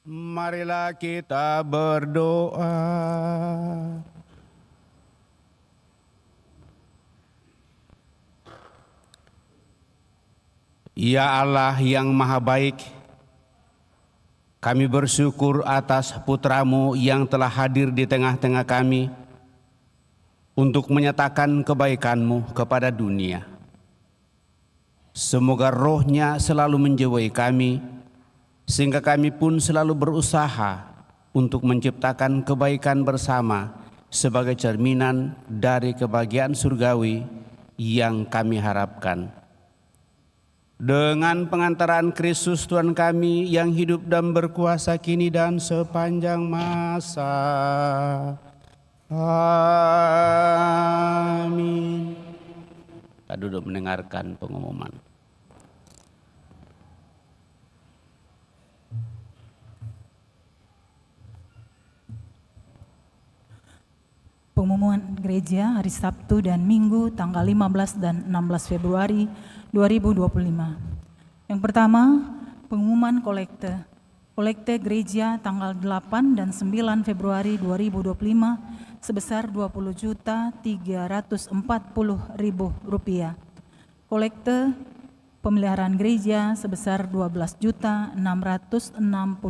Marilah kita berdoa. Ya Allah yang maha baik, kami bersyukur atas putra-Mu yang telah hadir di tengah-tengah kami untuk menyatakan kebaikan-Mu kepada dunia. Semoga roh-Nya selalu menjiwai kami, sehingga kami pun selalu berusaha untuk menciptakan kebaikan bersama sebagai cerminan dari kebahagiaan surgawi yang kami harapkan. Dengan pengantaran Kristus Tuhan kami yang hidup dan berkuasa kini dan sepanjang masa. Amin. Kita duduk mendengarkan pengumuman. Pengumuman gereja hari Sabtu dan Minggu tanggal 15 dan 16 Februari 2025. Yang pertama, pengumuman kolekte. Kolekte gereja tanggal 8 dan 9 Februari 2025 sebesar Rp20.340.000. Kolekte pemeliharaan gereja sebesar Rp12.660.000.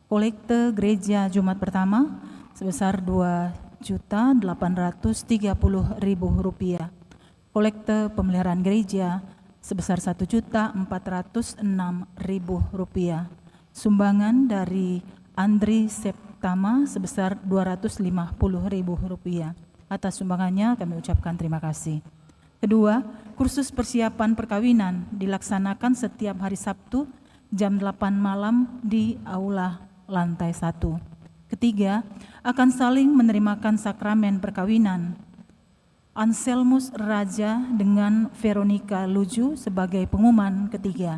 Kolekte gereja Jumat pertama sebesar Rp2.830.000. Kolekte pemeliharaan gereja sebesar Rp1.406.000. Sumbangan dari Andri Septama sebesar Rp250.000. Atas sumbangannya kami ucapkan terima kasih. Kedua, kursus persiapan perkawinan dilaksanakan setiap hari Sabtu jam 8 malam di aula lantai 1. Ketiga, akan saling menerimakan sakramen perkawinan Anselmus Raja dengan Veronica Luju sebagai pengumuman ketiga.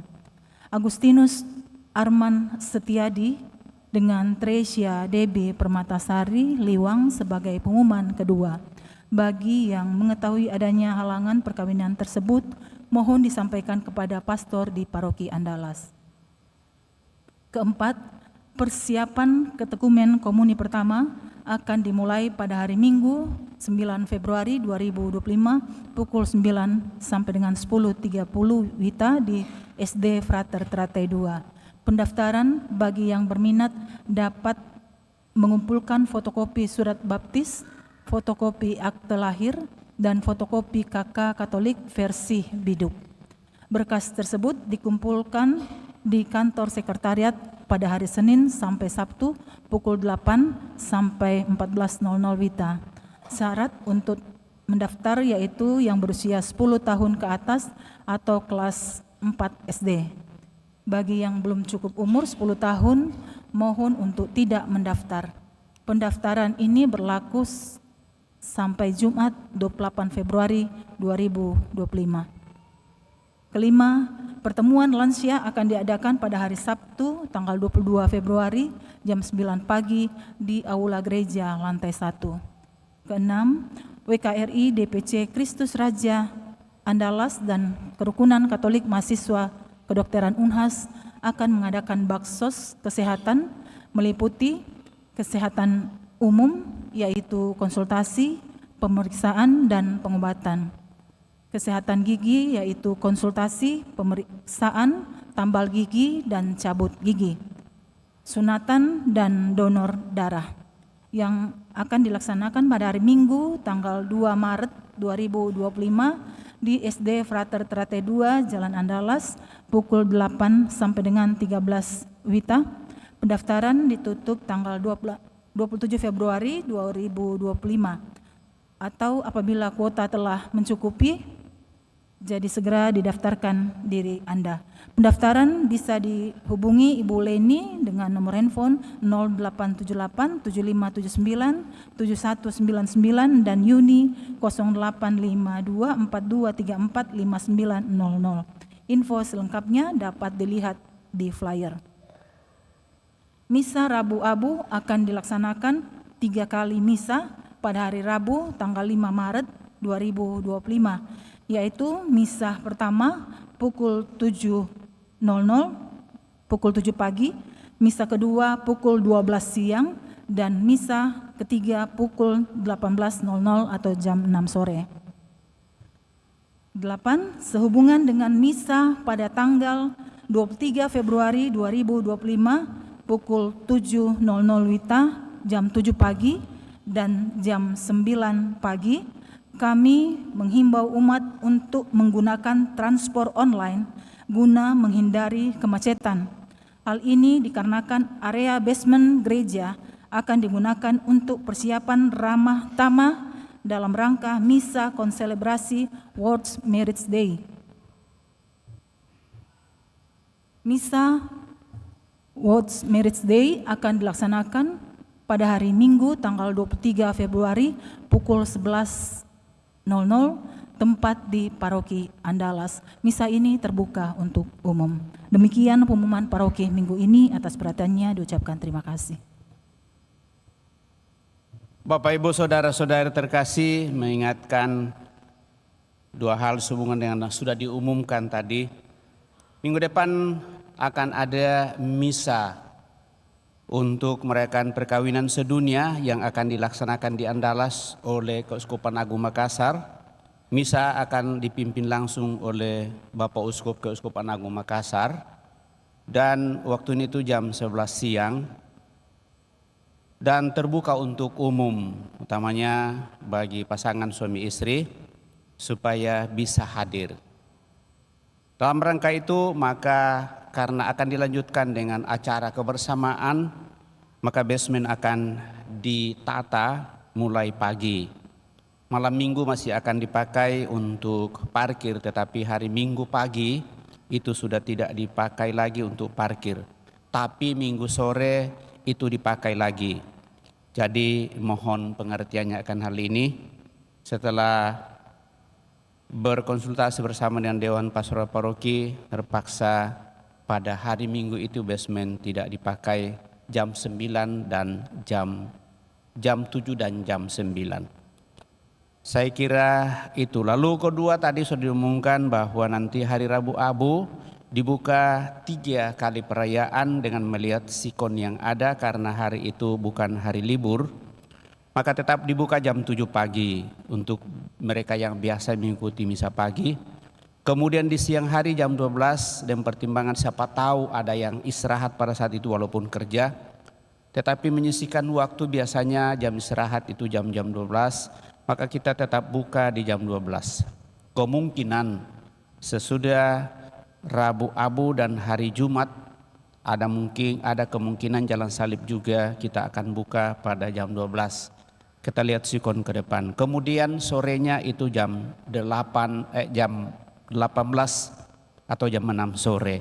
Agustinus Arman Setiadi dengan Tresia DB Permatasari Liwang sebagai pengumuman kedua. Bagi yang mengetahui adanya halangan perkawinan tersebut, mohon disampaikan kepada pastor di paroki Andalas. Keempat, persiapan ketekumen komuni pertama akan dimulai pada hari Minggu 9 Februari 2025 pukul 9 sampai dengan 10.30 WITA di SD Frater Teratai 2. Pendaftaran bagi yang berminat dapat mengumpulkan fotokopi surat baptis, fotokopi akte lahir, dan fotokopi KK Katolik versi Biduk. Berkas tersebut dikumpulkan di kantor sekretariat pada hari Senin sampai Sabtu pukul 8 sampai 14.00 WITA. Syarat untuk mendaftar yaitu yang berusia 10 tahun ke atas atau kelas 4 SD. Bagi yang belum cukup umur 10 tahun, mohon untuk tidak mendaftar. Pendaftaran ini berlaku sampai Jumat 28 Februari 2025. Kelima, pertemuan lansia akan diadakan pada hari Sabtu tanggal 22 Februari jam 9 pagi di Aula Gereja lantai 1. Keenam, WKRI DPC Kristus Raja Andalas dan Kerukunan Katolik Mahasiswa Kedokteran Unhas akan mengadakan baksos kesehatan meliputi kesehatan umum yaitu konsultasi, pemeriksaan, dan pengobatan. Kesehatan gigi yaitu konsultasi, pemeriksaan, tambal gigi, dan cabut gigi. Sunatan dan donor darah yang akan dilaksanakan pada hari Minggu tanggal 2 Maret 2025 di SD Frater Teratai 2 Jalan Andalas pukul 8 sampai dengan 13 WITA. Pendaftaran ditutup tanggal 27 Februari 2025 atau apabila kuota telah mencukupi, jadi segera didaftarkan diri Anda. Pendaftaran bisa dihubungi Ibu Leni dengan nomor handphone 0878 7579 7199 dan Yuni 0852 4234 5900. Info selengkapnya dapat dilihat di flyer. Misa Rabu Abu akan dilaksanakan 3 kali misa pada hari Rabu tanggal 5 Maret 2025, yaitu misa pertama pukul 7.00, pukul 7 pagi, misa kedua pukul 12 siang, dan misa ketiga pukul 18.00 atau jam 6 sore. 8. Sehubungan dengan misa pada tanggal 23 Februari 2025 pukul 7.00 WITA, jam 7 pagi, dan jam 9 pagi, kami menghimbau umat untuk menggunakan transport online guna menghindari kemacetan. Hal ini dikarenakan area basement gereja akan digunakan untuk persiapan ramah tamah dalam rangka misa konselebrasi World Marriage Day. Misa World Marriage Day akan dilaksanakan pada hari Minggu tanggal 23 Februari pukul 11.00, tempat di Paroki Andalas. Misa ini terbuka untuk umum. Demikian pengumuman paroki minggu ini. Atas perhatiannya diucapkan terima kasih. Bapak Ibu saudara-saudara terkasih, mengingatkan dua hal sehubungan dengan yang sudah diumumkan tadi. Minggu depan akan ada misa untuk merayakan perkawinan sedunia yang akan dilaksanakan di Andalas oleh Keuskupan Agung Makassar. Misa akan dipimpin langsung oleh Bapak Uskup Keuskupan Agung Makassar, dan waktunya itu jam 11 siang dan terbuka untuk umum, utamanya bagi pasangan suami istri supaya bisa hadir. Dalam rangka itu, maka karena akan dilanjutkan dengan acara kebersamaan, maka basement akan ditata mulai pagi. Malam minggu masih akan dipakai untuk parkir, tetapi hari Minggu pagi itu sudah tidak dipakai lagi untuk parkir. Tapi Minggu sore itu dipakai lagi. Jadi mohon pengertiannya akan hal ini. Setelah berkonsultasi bersama dengan Dewan Pastoral Paroki, terpaksa pada hari Minggu itu basement tidak dipakai jam 9 dan jam 7 dan jam 9. Saya kira itu. Lalu kedua, tadi sudah diumumkan bahwa nanti hari Rabu Abu dibuka 3 kali perayaan dengan melihat sikon yang ada, karena hari itu bukan hari libur, maka tetap dibuka jam 7 pagi untuk mereka yang biasa mengikuti misa pagi. Kemudian di siang hari jam 12, dan pertimbangan siapa tahu ada yang istirahat pada saat itu walaupun kerja, tetapi menyisihkan waktu biasanya jam istirahat itu jam-jam 12, maka kita tetap buka di jam 12. Kemungkinan sesudah Rabu Abu dan hari Jumat ada kemungkinan Jalan Salib juga kita akan buka pada jam 12. Kita lihat sikon ke depan. Kemudian sorenya itu jam 18 atau jam 6 sore.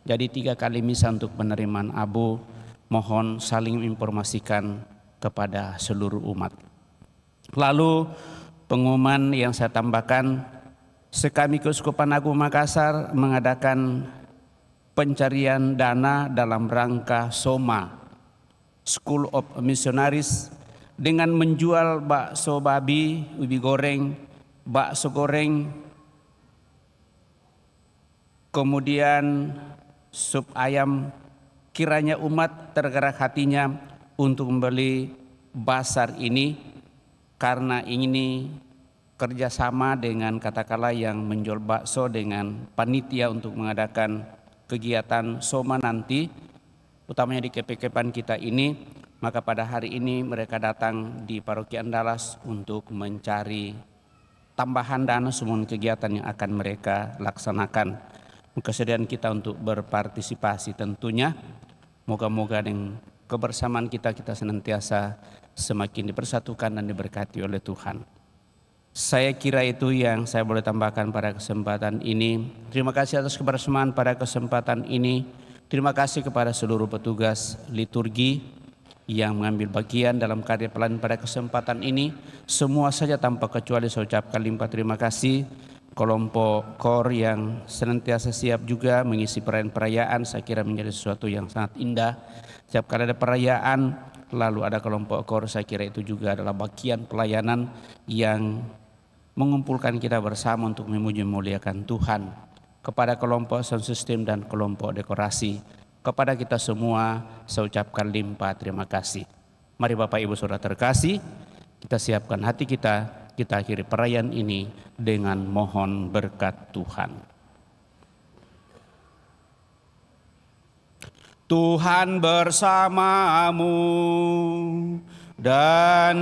Jadi 3 kali misa untuk penerimaan abu. Mohon saling informasikan kepada seluruh umat. Lalu pengumuman yang saya tambahkan, sekami Keuskupan Agung Makassar mengadakan pencarian dana dalam rangka SOMA, School of Missionaries, dengan menjual bakso babi, ubi goreng, bakso goreng, kemudian sup ayam. Kiranya umat tergerak hatinya untuk membeli basar ini, karena ini kerjasama dengan katakanlah yang menjual bakso dengan panitia untuk mengadakan kegiatan SOMA nanti, utamanya di KPKPan kita ini. Maka pada hari ini mereka datang di Paroki Andalas untuk mencari tambahan dana semua kegiatan yang akan mereka laksanakan. Kesediaan kita untuk berpartisipasi tentunya. Moga-moga dengan kebersamaan kita senantiasa semakin dipersatukan dan diberkati oleh Tuhan. Saya kira itu yang saya boleh tambahkan pada kesempatan ini. Terima kasih atas kebersamaan pada kesempatan ini. Terima kasih kepada seluruh petugas liturgi yang mengambil bagian dalam karya pelayanan pada kesempatan ini. Semua saja tanpa kecuali saya ucapkan limpah terima kasih. Kelompok KOR yang senantiasa siap juga mengisi perayaan-perayaan, saya kira menjadi sesuatu yang sangat indah. Setiap kali ada perayaan, lalu ada kelompok KOR, saya kira itu juga adalah bagian pelayanan yang mengumpulkan kita bersama untuk memuji memuliakan Tuhan. Kepada kelompok sound system dan kelompok dekorasi, Kepada kita semua saya ucapkan limpah terima kasih. Mari Bapak Ibu Saudara terkasih, kita siapkan hati kita akhiri perayaan ini dengan mohon berkat Tuhan. Tuhan bersamamu dan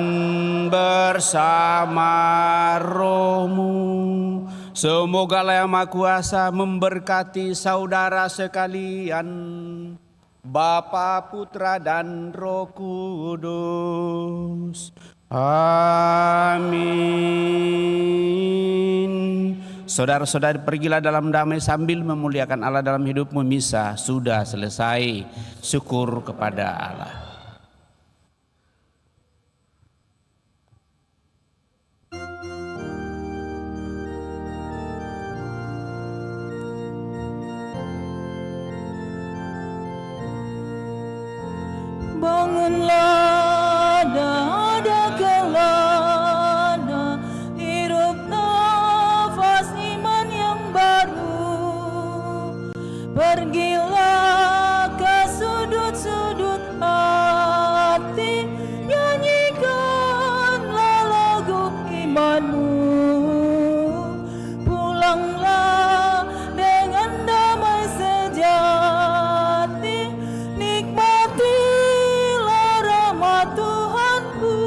bersama rohmu. Semoga Allah yang Maha Kuasa memberkati saudara sekalian, Bapa, Putra, dan Roh Kudus. Amin. Saudara-saudari, pergilah dalam damai sambil memuliakan Allah dalam hidupmu. Misa sudah selesai. Syukur kepada Allah. Bangunlah, dada kelana, hirup nafas iman yang baru. Pergilah ke sudut-sudut hati, nyanyikanlah lagu imanmu. Pulanglah dengan damai sejati, nikmati Tuhanku.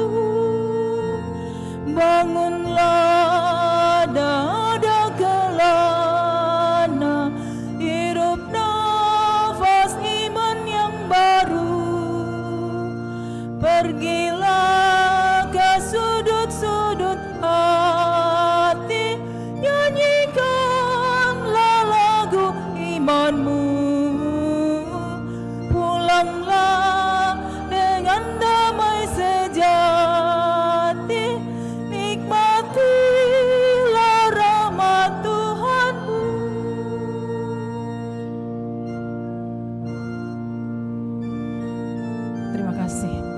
Bangunlah, dada kelana, hirup nafas iman yang baru. Pergilah ke sudut-sudut hati, nyanyikanlah lagu imanmu. Pulanglah dengan damai sejati, nikmatilah rahmat Tuhanmu. Terima kasih.